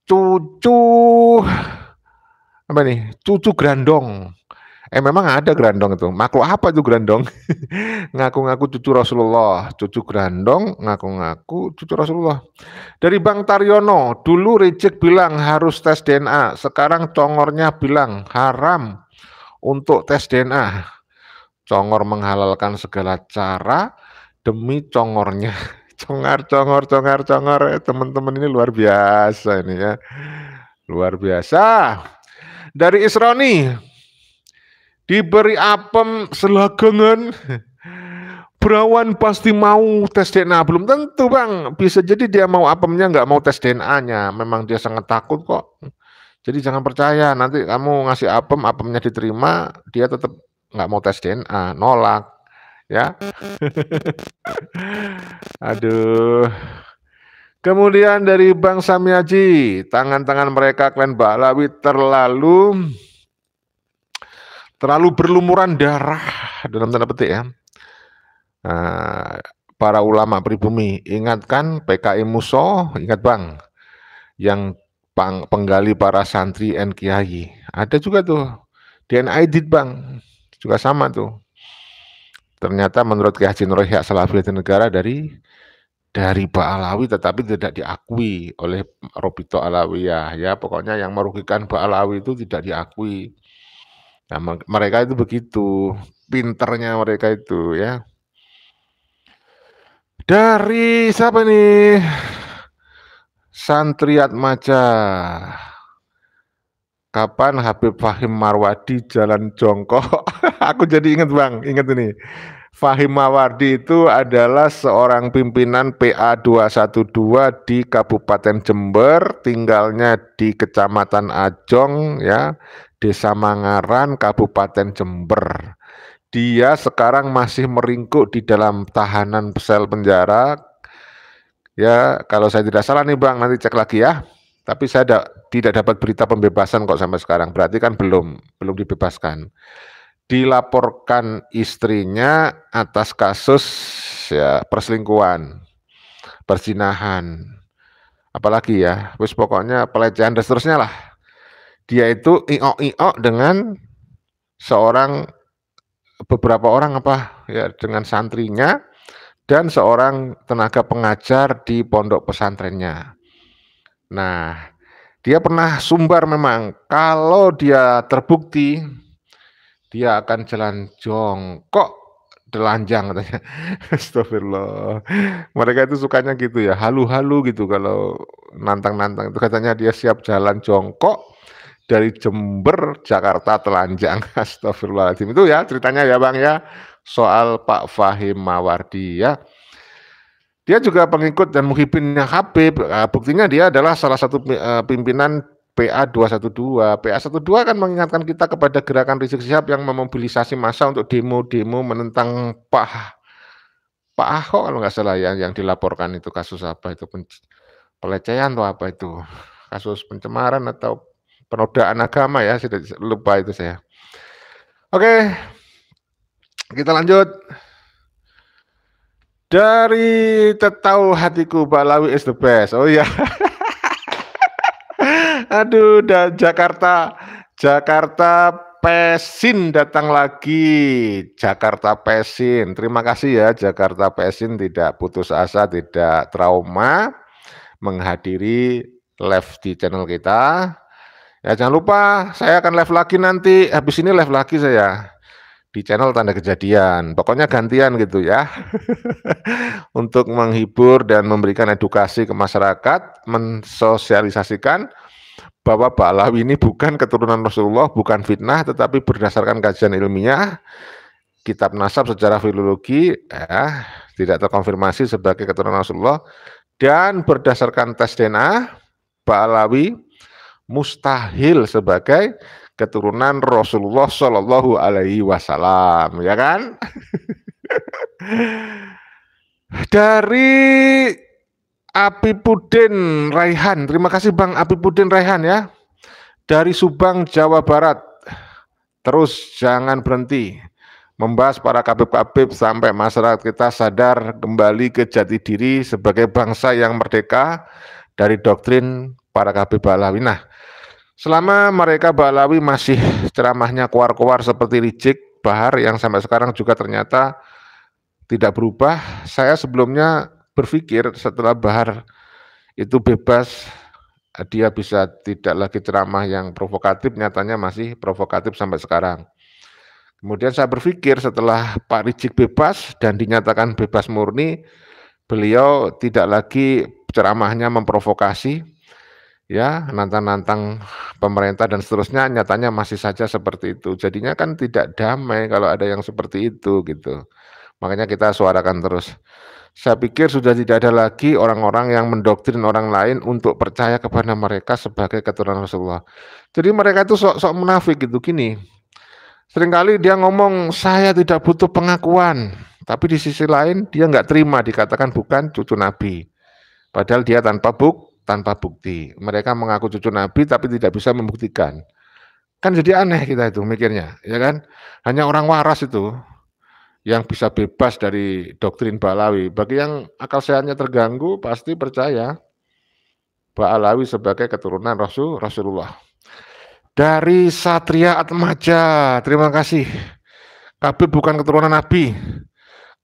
Speaker 1: Cucu apa nih? Cucu grandong. Memang ada grandong itu. Makhluk apa itu grandong? Ngaku-ngaku cucu Rasulullah. Cucu grandong, ngaku-ngaku cucu Rasulullah. Dari Bang Taryono, dulu Rejek bilang harus tes DNA. Sekarang Congornya bilang haram untuk tes DNA. Congor menghalalkan segala cara demi Congornya. Congor. Teman-teman ini luar biasa ini ya. Luar biasa. Dari Isroni, diberi apem selagangan, berawan pasti mau tes DNA. Belum tentu bang, bisa jadi dia mau apemnya nggak mau tes DNA-nya. Memang dia sangat takut kok. Jadi jangan percaya, nanti kamu ngasih apemnya diterima, dia tetap nggak mau tes DNA, nolak. Ya. Aduh. Kemudian dari Bang Samiaji, tangan-tangan mereka klan Ba'alawi terlalu berlumuran darah dalam tanda petik ya. Para ulama pribumi, ingatkan PKI Muso, ingat bang, yang penggali para santri dan kiai. Ada juga tuh DNA edit bang, juga sama tuh. Ternyata menurut Kiai Haji Nur Yahya Salafiyatin Negara dari Ba'alawi, tetapi tidak diakui oleh Robito Alawiyah ya. Pokoknya yang merugikan Ba'alawi itu tidak diakui. Nah, mereka itu begitu, pinternya mereka itu ya. Dari siapa nih? Santriat Maja. Kapan Habib Fahim Marwadi jalan jongkok? Aku jadi ingat bang, ingat ini. Fahim Marwadi itu adalah seorang pimpinan PA 212 di Kabupaten Jember, tinggalnya di Kecamatan Ajong ya, Desa Mangaran, Kabupaten Jember. Dia sekarang masih meringkuk di dalam tahanan sel penjara. Ya, kalau saya tidak salah nih bang, nanti cek lagi ya. Tapi saya tidak dapat berita pembebasan kok sampai sekarang. Berarti kan belum dibebaskan. Dilaporkan istrinya atas kasus ya perselingkuhan, perzinahan, apalagi ya, wis pokoknya pelecehan dan seterusnya lah. Dia itu io dengan beberapa orang dengan santrinya dan seorang tenaga pengajar di pondok pesantrennya. Nah, dia pernah sumbar memang kalau dia terbukti dia akan jalan jongkok telanjang katanya. Astagfirullah. Mereka itu sukanya gitu ya, halu-halu gitu kalau nantang-nantang itu, katanya dia siap jalan jongkok dari Jember Jakarta telanjang. Astagfirullahaladzim. Itu ya ceritanya ya bang ya, soal Pak Fahim Mawardi ya. Dia juga pengikut dan muhibinnya Habib. Buktinya dia adalah salah satu pimpinan PA 212. PA 12 kan mengingatkan kita kepada gerakan Rizik Syihab yang memobilisasi massa untuk demo-demo menentang Pak Ahok kalau nggak salah ya, yang dilaporkan itu kasus apa itu, pelecehan atau apa itu, kasus pencemaran atau penodaan agama ya, sudah lupa itu saya. Oke. Kita lanjut. Dari Tetau Hatiku, Balawi is the best. Oh iya. Aduh, Jakarta Pesin datang lagi. Jakarta Pesin. Terima kasih ya Jakarta Pesin, tidak putus asa, tidak trauma menghadiri live di channel kita. Ya jangan lupa saya akan live lagi nanti. Habis ini live lagi saya di channel Tanda Kejadian. Pokoknya gantian gitu ya. Untuk menghibur dan memberikan edukasi ke masyarakat, mensosialisasikan bahwa Ba'alawi ini bukan keturunan Rasulullah, bukan fitnah, tetapi berdasarkan kajian ilmiah, kitab nasab secara filologi, ya, tidak terkonfirmasi sebagai keturunan Rasulullah, dan berdasarkan tes DNA, Ba'alawi mustahil sebagai keturunan Rasulullah Shallallahu Alaihi Wasallam, ya kan? Dari Apipudin Raihan, terima kasih Bang Apipudin Raihan ya, dari Subang, Jawa Barat. Terus jangan berhenti membahas para kabib-kabib sampai masyarakat kita sadar kembali ke jati diri sebagai bangsa yang merdeka dari doktrin para kabib Ba'alawi. Nah, selama mereka Ba'alawi masih ceramahnya keluar-keluar seperti Rijik Bahar yang sampai sekarang juga ternyata tidak berubah, saya sebelumnya berpikir setelah Bahar itu bebas, dia bisa tidak lagi ceramah yang provokatif, nyatanya masih provokatif sampai sekarang. Kemudian saya berpikir setelah Pak Rijik bebas dan dinyatakan bebas murni, beliau tidak lagi ceramahnya memprovokasi, ya, nantang-nantang pemerintah dan seterusnya, nyatanya masih saja seperti itu. Jadinya kan tidak damai kalau ada yang seperti itu gitu. Makanya kita suarakan terus. Saya pikir sudah tidak ada lagi orang-orang yang mendoktrin orang lain untuk percaya kepada mereka sebagai keturunan Rasulullah. Jadi mereka itu sok-sok munafik gitu gini. Seringkali dia ngomong saya tidak butuh pengakuan, tapi di sisi lain dia nggak terima dikatakan bukan cucu Nabi. Padahal dia tanpa bukti. Mereka mengaku cucu Nabi tapi tidak bisa membuktikan. Kan jadi aneh kita itu mikirnya, ya kan? Hanya orang waras itu yang bisa bebas dari doktrin Ba'alawi. Bagi yang akal sehatnya terganggu pasti percaya Ba'alawi sebagai keturunan Rasulullah. Dari Satria Atmaja, terima kasih. Kabib bukan keturunan Nabi.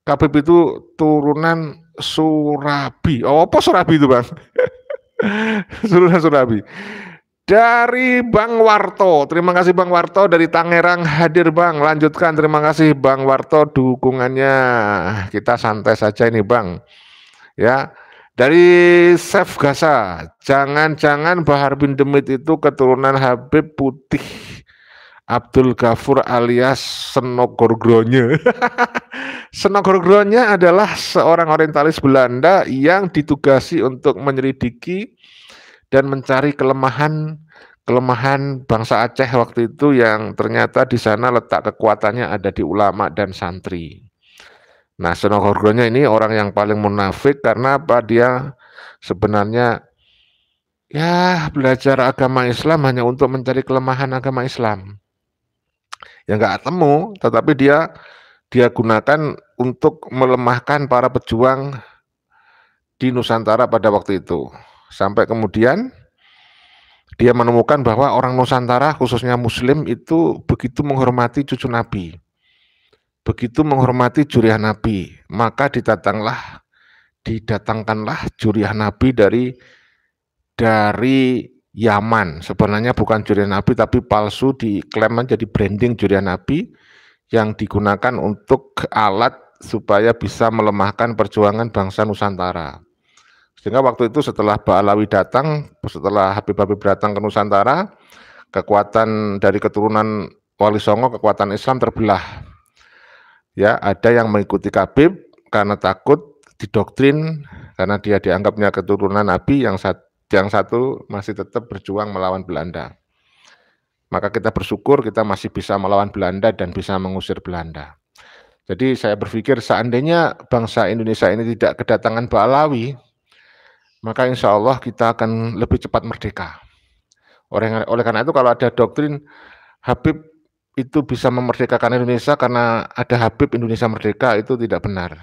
Speaker 1: Kabib itu turunan Surabi. Oh, apa Surabi itu Bang? Turunan Surabi. Dari Bang Warto, terima kasih Bang Warto dari Tangerang hadir Bang, lanjutkan, terima kasih Bang Warto dukungannya, kita santai saja ini Bang, ya. Dari Chef Gasa, jangan-jangan Bahar bin Demit itu keturunan Habib Putih Abdul Ghafur alias Senogorgronya. Senogorgronya adalah seorang orientalis Belanda yang ditugasi untuk menyelidiki dan mencari kelemahan bangsa Aceh waktu itu yang ternyata di sana letak kekuatannya ada di ulama dan santri. Nah, Senogorgronya ini orang yang paling munafik karena apa? Dia sebenarnya ya belajar agama Islam hanya untuk mencari kelemahan agama Islam. Ya nggak temu, tetapi dia gunakan untuk melemahkan para pejuang di Nusantara pada waktu itu. Sampai kemudian dia menemukan bahwa orang Nusantara khususnya Muslim itu begitu menghormati cucu Nabi, begitu menghormati juriah Nabi, maka didatangkanlah juriah Nabi dari Yaman. Sebenarnya bukan juriah Nabi tapi palsu, diklaim menjadi branding juriah Nabi yang digunakan untuk alat supaya bisa melemahkan perjuangan bangsa Nusantara. Sehingga waktu itu setelah Ba'alawi datang, setelah Habib-Habib datang ke Nusantara, kekuatan dari keturunan Wali Songo, kekuatan Islam terbelah. Ya, ada yang mengikuti Habib karena takut didoktrin, karena dia dianggapnya keturunan Nabi, yang satu masih tetap berjuang melawan Belanda. Maka kita bersyukur kita masih bisa melawan Belanda dan bisa mengusir Belanda. Jadi saya berpikir seandainya bangsa Indonesia ini tidak kedatangan Ba'alawi, maka insya Allah kita akan lebih cepat merdeka. Oleh karena itu kalau ada doktrin Habib itu bisa memerdekakan Indonesia karena ada Habib Indonesia merdeka, itu tidak benar.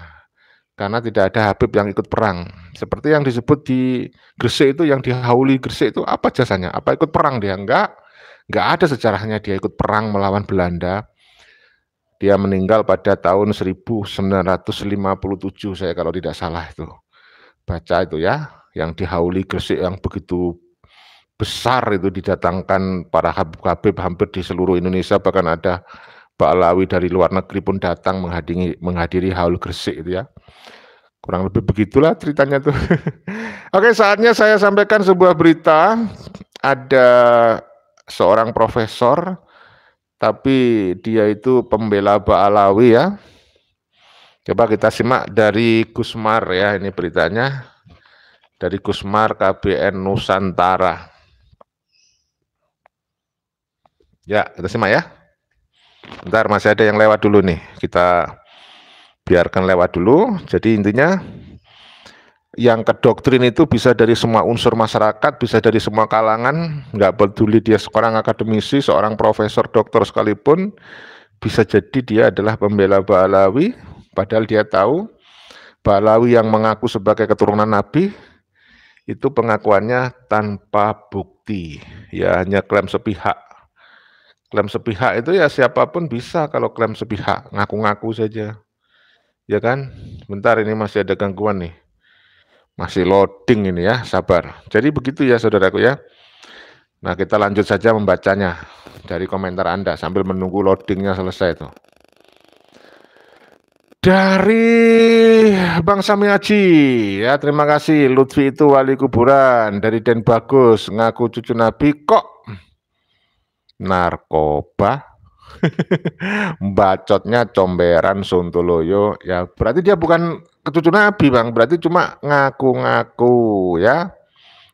Speaker 1: Karena tidak ada Habib yang ikut perang. Seperti yang disebut di Gresik itu, yang dihauli Gresik itu apa jasanya? Apa ikut perang dia? Enggak ada sejarahnya dia ikut perang melawan Belanda. Dia meninggal pada tahun 1957 saya kalau tidak salah itu. Baca itu ya, yang dihauli Gresik yang begitu besar itu, didatangkan para habib-habib hampir di seluruh Indonesia, bahkan ada Pak Alawi dari luar negeri pun datang menghadiri haul Gresik itu ya. Kurang lebih begitulah ceritanya tuh. Oke, saatnya saya sampaikan sebuah berita. Ada seorang profesor, tapi dia itu pembela Pak Alawi ya. Coba kita simak dari Gusmar ya, ini beritanya. Dari Gusmar KBN Nusantara. Ya, kita simak ya. Bentar, masih ada yang lewat dulu nih. Kita biarkan lewat dulu. Jadi intinya, yang kedoktrin itu bisa dari semua unsur masyarakat, bisa dari semua kalangan, nggak peduli dia seorang akademisi, seorang profesor, doktor sekalipun, bisa jadi dia adalah pembela Pak Alawi, padahal dia tahu Pak Alawi yang mengaku sebagai keturunan Nabi, itu pengakuannya tanpa bukti, ya hanya klaim sepihak. Klaim sepihak itu ya siapapun bisa kalau klaim sepihak, ngaku-ngaku saja. Ya kan? Bentar, ini masih ada gangguan nih. Masih loading ini ya, sabar. Jadi begitu ya saudaraku ya. Nah, kita lanjut saja membacanya dari komentar Anda sambil menunggu loadingnya selesai tuh. Dari Bang Samiaji, ya terima kasih. Lutfi itu wali kuburan. Dari Den Bagus, ngaku cucu Nabi kok narkoba. Bacotnya comberan Sontoloyo. Ya berarti dia bukan cucu Nabi Bang, berarti cuma ngaku-ngaku ya.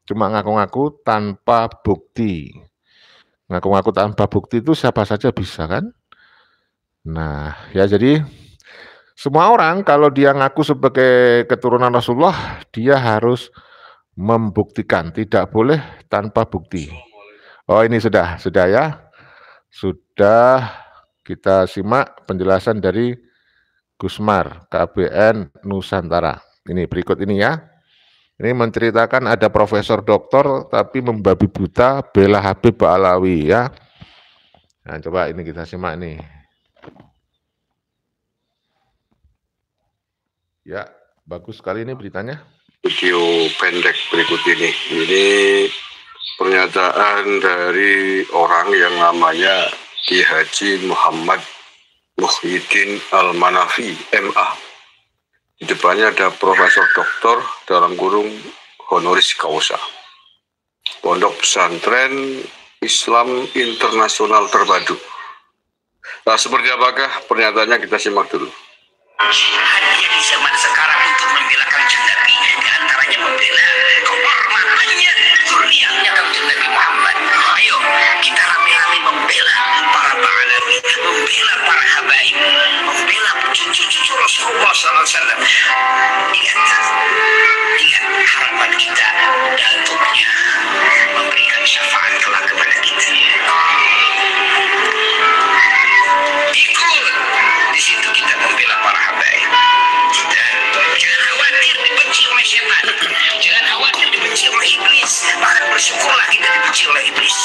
Speaker 1: Cuma ngaku-ngaku tanpa bukti. Ngaku-ngaku tanpa bukti itu siapa saja bisa kan? Nah, ya jadi semua orang kalau dia ngaku sebagai keturunan Rasulullah, dia harus membuktikan, tidak boleh tanpa bukti. Oh, ini sudah ya. Sudah kita simak penjelasan dari Gusmar KBN Nusantara. Ini berikut ini ya. Ini menceritakan ada profesor doktor tapi membabi buta bela Habib Pak Alawi ya. Nah, coba ini kita simak nih. Ya, bagus sekali ini beritanya.
Speaker 6: Video pendek berikut ini. Ini pernyataan dari orang yang namanya Ki Haji Muhammad Muhyiddin Al-Manafi, MA. Di depannya ada Profesor Doktor dalam kurung honoris causa. Pondok Pesantren Islam Internasional Terpadu. Nah, seperti apakah pernyataannya, kita simak dulu.
Speaker 2: Jihadnya di zaman sekarang untuk membela kanjeng Nabi, diantaranya membela kehormatannya, zuriatnya kanjeng Nabi Muhammad. Ayo kita rame-rame membela para Alawi, membela para habaib, membela cucu-cucu Rasulullah SAW. Ingat harapan kita, datuknya memberikan syafaat kelak kepada kita. Ikut di situ kita membela para habaib. Jangan khawatir dibenci oleh setan, jangan khawatir dibenci oleh iblis. Bahkan bersyukurlah kita dibenci oleh iblis,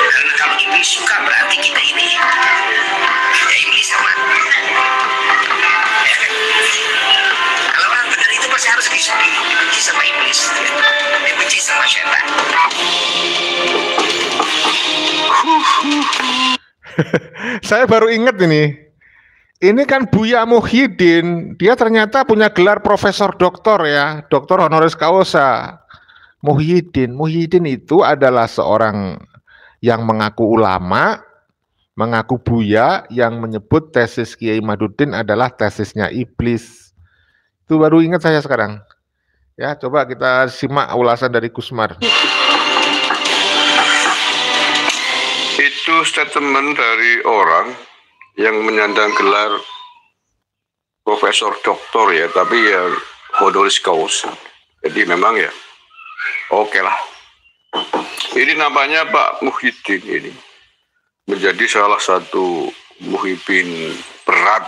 Speaker 2: karena kalau iblis suka berarti kita ini ya iblis sama. Kalau orang benar itu pasti harus dibenci sama iblis, dibenci sama setan.
Speaker 1: Saya baru ingat ini kan Buya Muhyiddin, dia ternyata punya gelar profesor doktor ya, doktor honoris causa. Muhyiddin itu adalah seorang yang mengaku ulama, mengaku Buya, yang menyebut tesis Kiai Maduddin adalah tesisnya iblis. Itu baru ingat saya sekarang. Ya, coba kita simak ulasan dari Gusmar.
Speaker 6: Itu statement dari orang yang menyandang gelar profesor doktor ya, tapi ya honoris causa. Jadi memang ya oke lah. Ini namanya Pak Muhyiddin ini. menjadi salah satu muhibbin berat.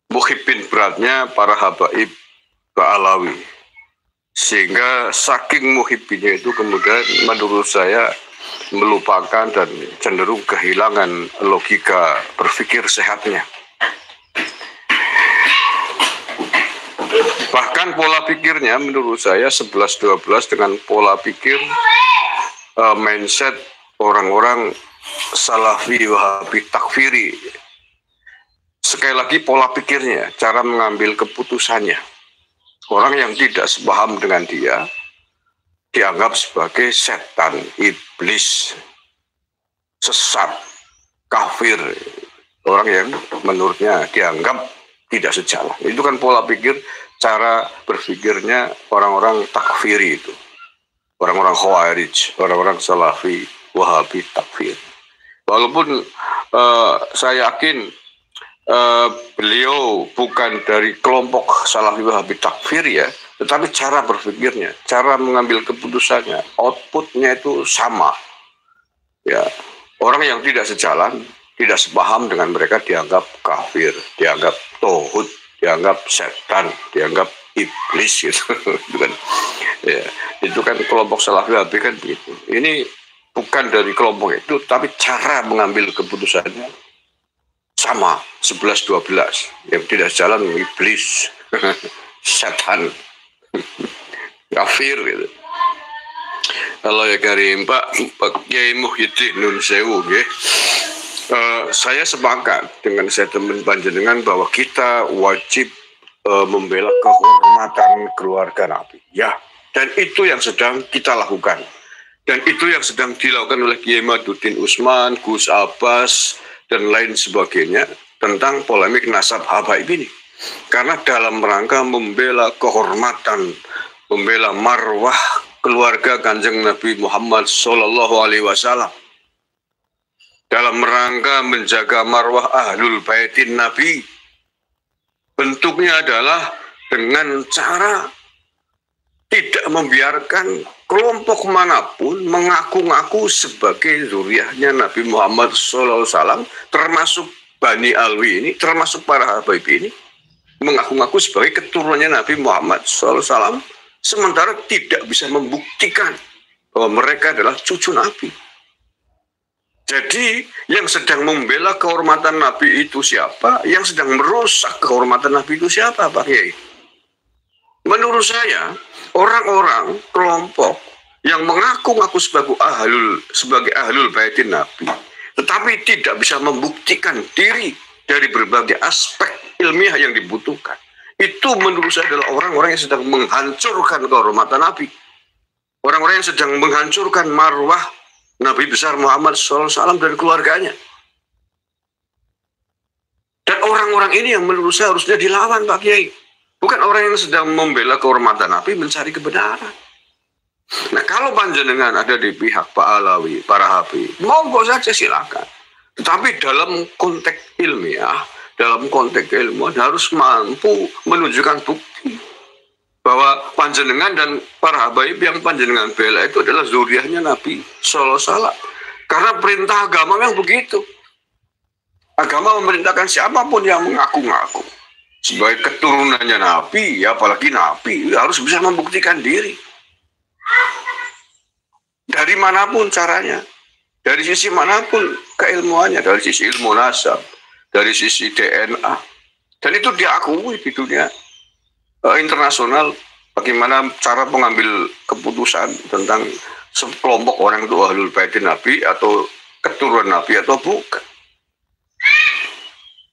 Speaker 6: Muhibbin beratnya para habaib Ba'alawi. Sehingga saking muhibbinnya itu kemudian menurut saya melupakan dan cenderung kehilangan logika berpikir sehatnya. Bahkan pola pikirnya menurut saya 11-12 dengan pola pikir mindset orang-orang Salafi Wahabi Takfiri. Sekali lagi pola pikirnya, cara mengambil keputusannya. Orang yang tidak sepaham dengan dia dianggap sebagai setan, iblis, sesat, kafir. Orang yang menurutnya dianggap tidak sejalan. Itu kan pola pikir, cara berpikirnya orang-orang takfiri itu. Orang-orang Khawarij, orang-orang Salafi, Wahabi, Takfir. Walaupun saya yakin beliau bukan dari kelompok Salafi, Wahabi, Takfir ya, tetapi cara berpikirnya, cara mengambil keputusannya, outputnya itu sama. Ya, orang yang tidak sejalan, tidak sepaham dengan mereka dianggap kafir, dianggap tauhid, dianggap setan, dianggap iblis gitu. Ya, itu kan kelompok Salafi Wahabi kan begitu. Ini bukan dari kelompok itu, tapi cara mengambil keputusannya sama, 11-12. Yang tidak jalan iblis, setan, kafir gitu. Kalau ya Karim Pak Kiai Muhyiddin Nun Sewu, saya sepakat dengan statement panjenengan bahwa kita wajib membela kehormatan keluarga Nabi. Ya, dan itu yang sedang kita lakukan. Dan itu yang sedang dilakukan oleh Kiai Maduddin Usman, Gus Abbas, dan lain sebagainya tentang polemik nasab habaib ini. Karena dalam rangka membela kehormatan, membela marwah keluarga Kanjeng Nabi Muhammad SAW, dalam rangka menjaga marwah ahlul baitin Nabi, bentuknya adalah dengan cara tidak membiarkan kelompok manapun mengaku-ngaku sebagai zuriyahnya Nabi Muhammad SAW, termasuk Bani Alwi ini, termasuk para habaib ini, mengaku-ngaku sebagai keturunannya Nabi Muhammad SAW, sementara tidak bisa membuktikan bahwa mereka adalah cucu Nabi. Jadi yang sedang membela kehormatan Nabi itu siapa? Yang sedang merusak kehormatan Nabi itu siapa, Pak Kiai? Menurut saya, orang-orang kelompok yang mengaku-ngaku sebagai ahlul baitin Nabi, tetapi tidak bisa membuktikan diri dari berbagai aspek ilmiah yang dibutuhkan, itu menurut saya adalah orang-orang yang sedang menghancurkan kehormatan Nabi. Orang-orang yang sedang menghancurkan marwah Nabi besar Muhammad SAW dan keluarganya. Dan orang-orang ini yang menurut saya harusnya dilawan, Pak Kiai. Bukan orang yang sedang membela kehormatan Nabi, mencari kebenaran. Nah, kalau panjenengan ada di pihak Pak Alawi, para Habib, monggo saja silakan. Tetapi dalam konteks ilmiah, dalam konteks ilmuwan harus mampu menunjukkan bukti bahwa panjenengan dan para habaib yang panjenengan bela itu adalah zuriyahnya Nabi Sallallahu Alaihi Wasallam. Karena perintah agama yang begitu. Agama memerintahkan siapapun yang mengaku-ngaku sebagai keturunannya Nabi, ya apalagi Nabi, harus bisa membuktikan diri. Dari manapun caranya, dari sisi manapun keilmuannya, dari sisi ilmu nasab, dari sisi DNA. Dan itu diakui di dunia internasional, bagaimana cara mengambil keputusan tentang sekelompok orang itu ahlul baitin Nabi atau keturunan Nabi atau bukan.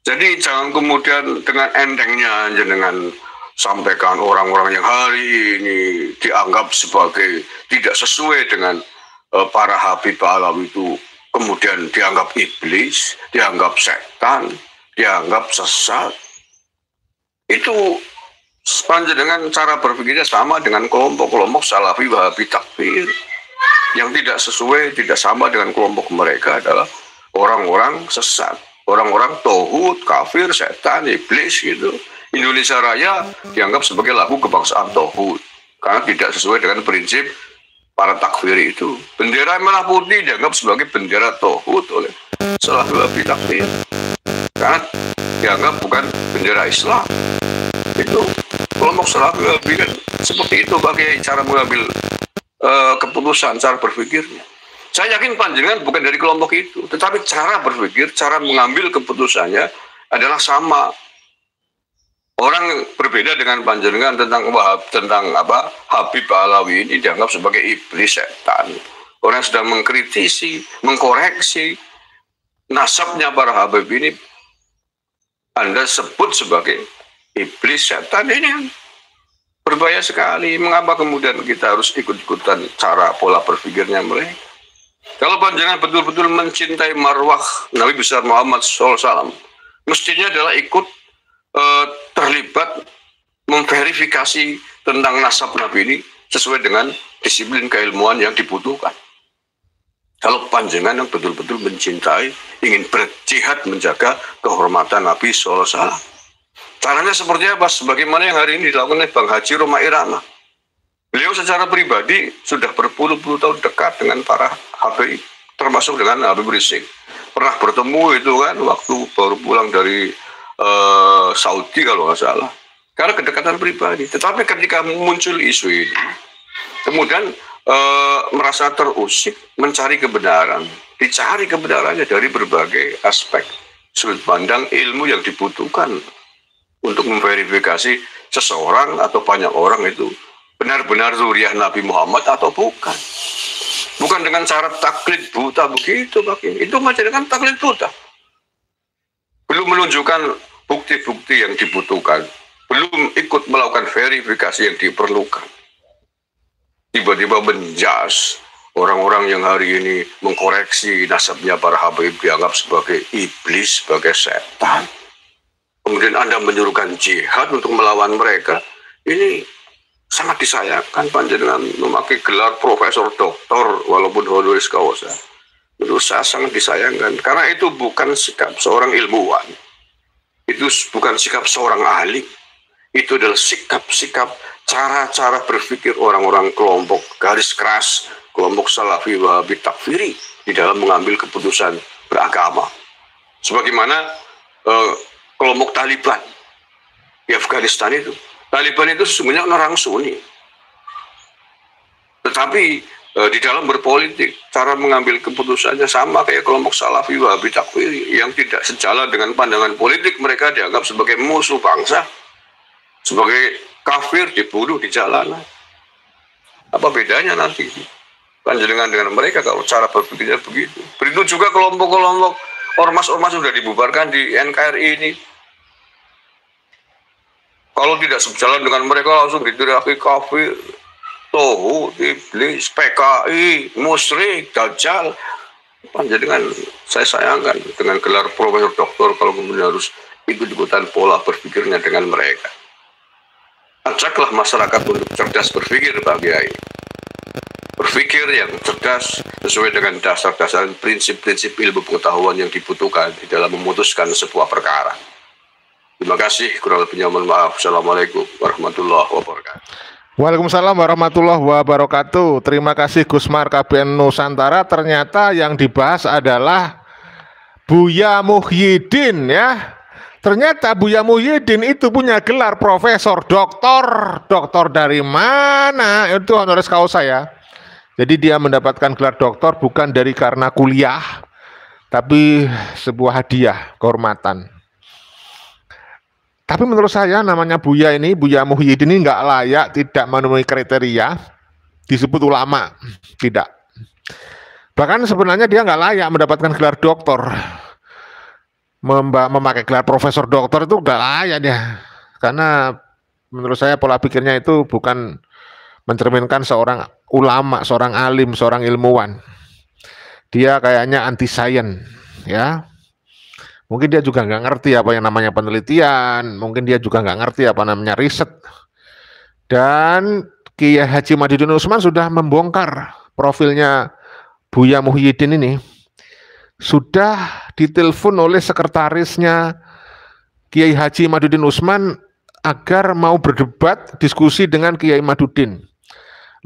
Speaker 6: Jadi jangan kemudian dengan entengnya jenengan sampaikan orang-orang yang hari ini dianggap sebagai tidak sesuai dengan para Habib Alawi itu kemudian dianggap iblis, dianggap setan, dianggap sesat. Itu panjenengan cara berpikirnya sama dengan kelompok-kelompok Salafi Wahabi Takfir. Yang tidak sesuai, tidak sama dengan kelompok mereka adalah orang-orang sesat, orang-orang tauhid, kafir, setan, iblis gitu. Indonesia Raya dianggap sebagai lagu kebangsaan tauhid karena tidak sesuai dengan prinsip para takfiri itu. Bendera merah putih dianggap sebagai bendera tauhid oleh Salafi Wahabi takfir, karena dianggap bukan bendera Islam. Itu kelompok Salafi Wahabi kan seperti itu bagi cara mengambil keputusan, cara berpikirnya. Saya yakin panjenengan bukan dari kelompok itu, tetapi cara berpikir, cara mengambil keputusannya adalah sama. Orang berbeda dengan panjenengan tentang Habib Alawi ini dianggap sebagai iblis, setan. Orang yang sedang mengkritisi, mengkoreksi nasabnya para Habib ini, Anda sebut sebagai iblis, setan. Ini berbahaya sekali. Mengapa kemudian kita harus ikut-ikutan cara pola berpikirnya mereka? Kalau panjenengan betul-betul mencintai marwah Nabi besar Muhammad SAW, mestinya adalah ikut terlibat memverifikasi tentang nasab Nabi ini sesuai dengan disiplin keilmuan yang dibutuhkan. Kalau panjenengan yang betul-betul mencintai, ingin berjihad menjaga kehormatan Nabi SAW, caranya seperti apa? Sebagaimana yang hari ini dilakukan oleh Bang Haji Roma Irama. Beliau secara pribadi sudah berpuluh-puluh tahun dekat dengan para Habib, termasuk dengan Habib Rizik. Pernah bertemu itu kan waktu baru pulang dari Saudi kalau nggak salah, karena kedekatan pribadi. Tetapi ketika muncul isu ini, kemudian merasa terusik mencari kebenaran, dicari kebenarannya dari berbagai aspek sudut pandang ilmu yang dibutuhkan untuk memverifikasi seseorang atau banyak orang itu benar-benar zuriyah Nabi Muhammad atau bukan. Bukan dengan cara taklid buta begitu, itu macam dengan taklid buta. Belum menunjukkan bukti-bukti yang dibutuhkan, belum ikut melakukan verifikasi yang diperlukan. Tiba-tiba menjas orang-orang yang hari ini mengkoreksi nasabnya para Habib dianggap sebagai iblis, sebagai setan. Kemudian Anda menyuruhkan jihad untuk melawan mereka. Ini sangat disayangkan panjenengan memakai gelar profesor doktor walaupun honoris causa. Menurut saya sangat disayangkan, karena itu bukan sikap seorang ilmuwan, itu bukan sikap seorang ahli, itu adalah sikap-sikap, cara-cara berpikir orang-orang kelompok garis keras, kelompok Salafi Wahabi takfiri di dalam mengambil keputusan beragama. Sebagaimana kelompok Taliban di Afghanistan itu. Taliban itu sesungguhnya orang Sunni, tetapi di dalam berpolitik, cara mengambil keputusannya sama kayak kelompok Salafi Wahabi takfiri yang tidak sejalan dengan pandangan politik. Mereka dianggap sebagai musuh bangsa, sebagai kafir, dibunuh di jalanan. Apa bedanya nanti panjenengan dengan mereka kalau cara berpikirnya begitu? Begitu juga kelompok-kelompok ormas-ormas sudah dibubarkan di NKRI ini. Kalau tidak sejalan dengan mereka langsung diteriaki kafir, tauhid, iblis, PKI, musyrik, dajjal. Panjenengan saya sayangkan dengan gelar profesor doktor kalau kemudian harus ikut-ikutan pola berpikirnya dengan mereka. Ajaklah masyarakat untuk cerdas berpikir, Pak Kiai. Berpikir yang cerdas sesuai dengan dasar-dasar prinsip-prinsip ilmu pengetahuan yang dibutuhkan di dalam memutuskan sebuah perkara. Terima kasih, kurang lebihnya mohon maaf. Assalamualaikum warahmatullahi wabarakatuh.
Speaker 1: Waalaikumsalam warahmatullahi wabarakatuh. Terima kasih Gusmar KBN Nusantara. Ternyata yang dibahas adalah Buya Muhyiddin ya. Ternyata Buya Muhyiddin itu punya gelar profesor doktor. Doktor dari mana? Itu honoris causa ya. Jadi dia mendapatkan gelar doktor bukan dari karena kuliah, tapi sebuah hadiah, kehormatan. Tapi menurut saya namanya Buya ini, Buya Muhyiddin ini nggak layak, tidak memenuhi kriteria disebut ulama, tidak. Bahkan sebenarnya dia nggak layak mendapatkan gelar doktor. Memakai gelar profesor doktor itu nggak layak dia, karena menurut saya pola pikirnya itu bukan mencerminkan seorang ulama, seorang alim, seorang ilmuwan. Dia kayaknya anti sains, ya. Mungkin dia juga nggak ngerti apa yang namanya penelitian, mungkin dia juga nggak ngerti apa namanya riset. Dan Kiai Haji Madudin Usman sudah membongkar profilnya Buya Muhyiddin ini. Sudah ditelepon oleh sekretarisnya Kiai Haji Madudin Usman agar mau berdebat, diskusi dengan Kiai Madudin.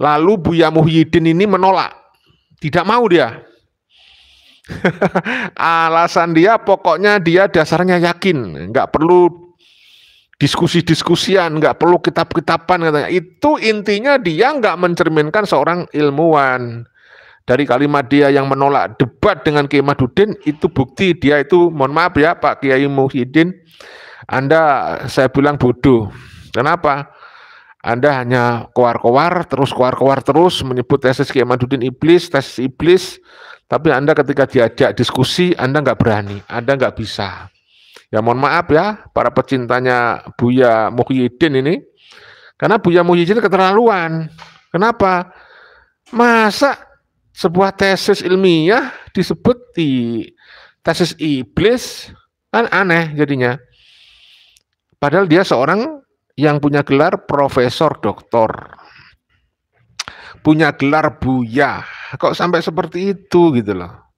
Speaker 1: Lalu Buya Muhyiddin ini menolak, tidak mau dia. Alasan dia pokoknya dia dasarnya yakin, nggak perlu diskusi-diskusian, nggak perlu kitab-kitaban katanya. Itu intinya dia nggak mencerminkan seorang ilmuwan. Dari kalimat dia yang menolak debat dengan Kiai Ahmaduddin, itu bukti dia itu, mohon maaf ya Pak Kiai Muhyiddin, Anda saya bilang bodoh. Kenapa? Anda hanya koar-koar terus menyebut tesis Kiai Ahmaduddin iblis, tesis iblis, tapi Anda ketika diajak diskusi Anda nggak berani, Anda nggak bisa. Ya mohon maaf ya para pecintanya Buya Muhyiddin ini, karena Buya Muhyiddin keterlaluan. Kenapa? Masa sebuah tesis ilmiah disebut di tesis iblis, kan aneh jadinya. Padahal dia seorang yang punya gelar profesor doktor, punya gelar Buya, kok sampai seperti itu gitu loh.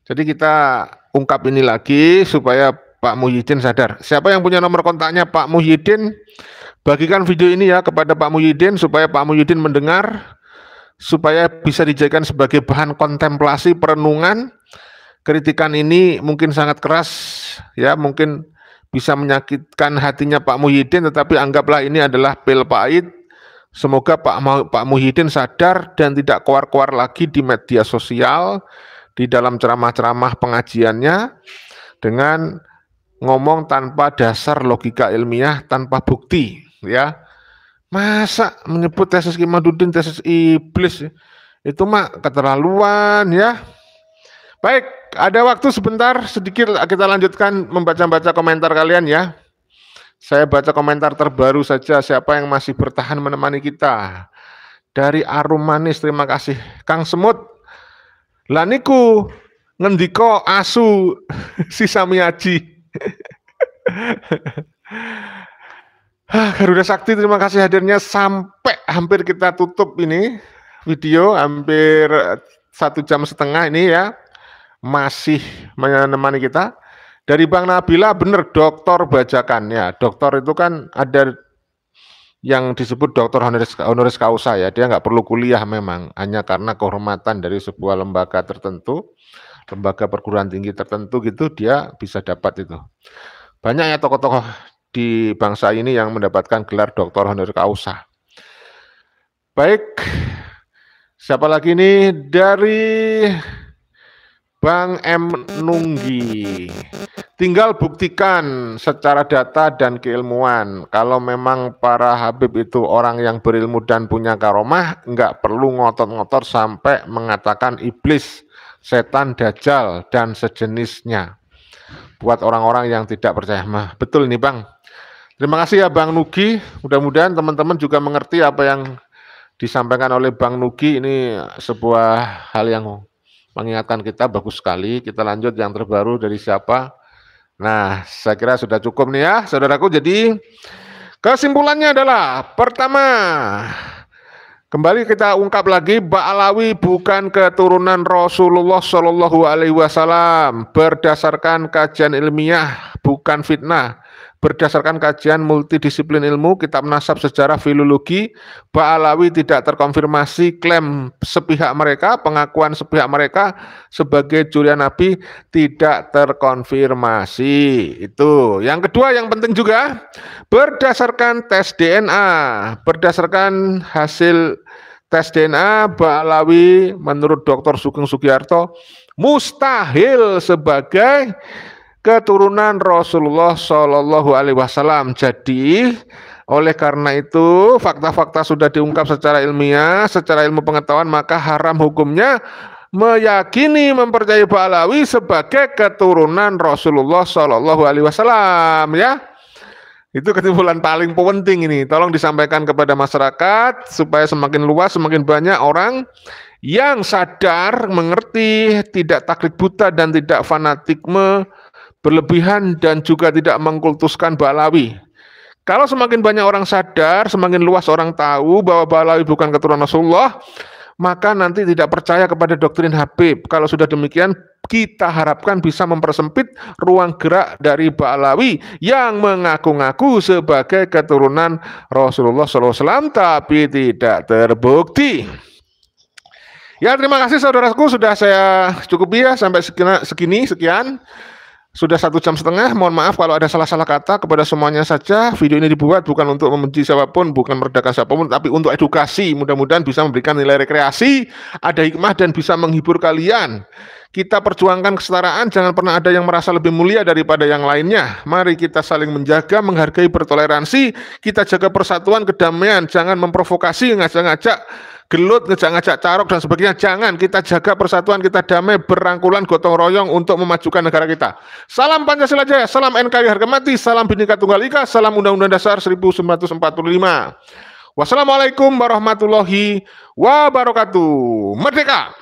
Speaker 1: Jadi kita ungkap ini lagi supaya Pak Muhyiddin sadar. Siapa yang punya nomor kontaknya Pak Muhyiddin, bagikan video ini ya kepada Pak Muhyiddin supaya Pak Muhyiddin mendengar, supaya bisa dijadikan sebagai bahan kontemplasi perenungan. Kritikan ini mungkin sangat keras ya, mungkin bisa menyakitkan hatinya Pak Muhyiddin, tetapi anggaplah ini adalah pil pahit. Semoga Pak Muhyiddin sadar dan tidak keluar-keluar lagi di media sosial, di dalam ceramah-ceramah pengajiannya, dengan ngomong tanpa dasar logika ilmiah, tanpa bukti ya. Masa menyebut tesis Kiai Ahmaduddin tesis iblis, itu mah keterlaluan ya. Baik, ada waktu sebentar sedikit kita lanjutkan membaca-baca komentar kalian ya. Saya baca komentar terbaru saja, siapa yang masih bertahan menemani kita. Dari Arum Manis, terima kasih. Kang Semut, laniku ngendiko asu si Samiaji. Garuda Sakti, terima kasih hadirnya. Sampai hampir kita tutup ini video, hampir 1,5 jam ini ya, masih menemani kita. Dari Bang Nabila, bener doktor bajakan ya. Doktor itu kan ada yang disebut doktor honoris causa ya. Dia nggak perlu kuliah memang, hanya karena kehormatan dari sebuah lembaga tertentu, lembaga perguruan tinggi tertentu gitu, dia bisa dapat itu. Banyak ya tokoh-tokoh di bangsa ini yang mendapatkan gelar doktor honoris causa. Baik, siapa lagi ini? Dari Bang M. Nunggi. Tinggal buktikan secara data dan keilmuan. Kalau memang para Habib itu orang yang berilmu dan punya karomah, nggak perlu ngotot-ngotot sampai mengatakan iblis, setan, dajjal, dan sejenisnya. Buat orang-orang yang tidak percaya. Betul nih Bang. Terima kasih ya Bang Nugi. Mudah-mudahan teman-teman juga mengerti apa yang disampaikan oleh Bang Nugi. Ini sebuah hal yang mengingatkan kita, bagus sekali. Kita lanjut yang terbaru dari siapa? Nah, saya kira sudah cukup nih ya, saudaraku. Jadi kesimpulannya adalah, pertama, kembali kita ungkap lagi, Ba'alawi bukan keturunan Rasulullah Shallallahu Alaihi Wasallam. Berdasarkan kajian ilmiah, bukan fitnah. Berdasarkan kajian multidisiplin ilmu, kitab nasab, sejarah, filologi, Ba'alawi tidak terkonfirmasi. Klaim sepihak mereka, pengakuan sepihak mereka sebagai curian Nabi tidak terkonfirmasi. Itu. Yang kedua yang penting juga, berdasarkan tes DNA, berdasarkan hasil tes DNA, Ba'alawi menurut Dr. Sugeng Sugiarto mustahil sebagai keturunan Rasulullah Shallallahu Alaihi Wasallam. Jadi oleh karena itu fakta-fakta sudah diungkap secara ilmiah, secara ilmu pengetahuan, maka haram hukumnya meyakini, mempercayai Ba'alawi sebagai keturunan Rasulullah Shallallahu Alaihi Wasallam ya. Itu kesimpulan paling penting ini. Tolong disampaikan kepada masyarakat supaya semakin luas, semakin banyak orang yang sadar, mengerti, tidak taklid buta dan tidak fanatikme berlebihan dan juga tidak mengkultuskan Ba'alawi. Kalau semakin banyak orang sadar, semakin luas orang tahu bahwa Ba'alawi bukan keturunan Rasulullah, maka nanti tidak percaya kepada doktrin Habib. Kalau sudah demikian, kita harapkan bisa mempersempit ruang gerak dari Ba'alawi yang mengaku-ngaku sebagai keturunan Rasulullah SAW tapi tidak terbukti. Ya, terima kasih saudaraku, sudah saya cukupi ya sampai sekian. Sudah 1,5 jam. Mohon maaf kalau ada salah-salah kata. Kepada semuanya saja, video ini dibuat bukan untuk membenci siapapun, bukan merendahkan siapapun, tapi untuk edukasi. Mudah-mudahan bisa memberikan nilai rekreasi, ada hikmah dan bisa menghibur kalian. Kita perjuangkan kesetaraan, jangan pernah ada yang merasa lebih mulia daripada yang lainnya. Mari kita saling menjaga, menghargai, bertoleransi. Kita jaga persatuan, kedamaian, jangan memprovokasi, ngajak-ngajak gelut, ngajak-ngajak carok dan sebagainya. Jangan, kita jaga persatuan, kita damai, berangkulan, gotong royong untuk memajukan negara kita. Salam Pancasila Jaya, salam NKRI harga mati, salam Bhinneka Tunggal Ika, salam Undang-Undang Dasar 1945. Wassalamualaikum warahmatullahi wabarakatuh. Merdeka!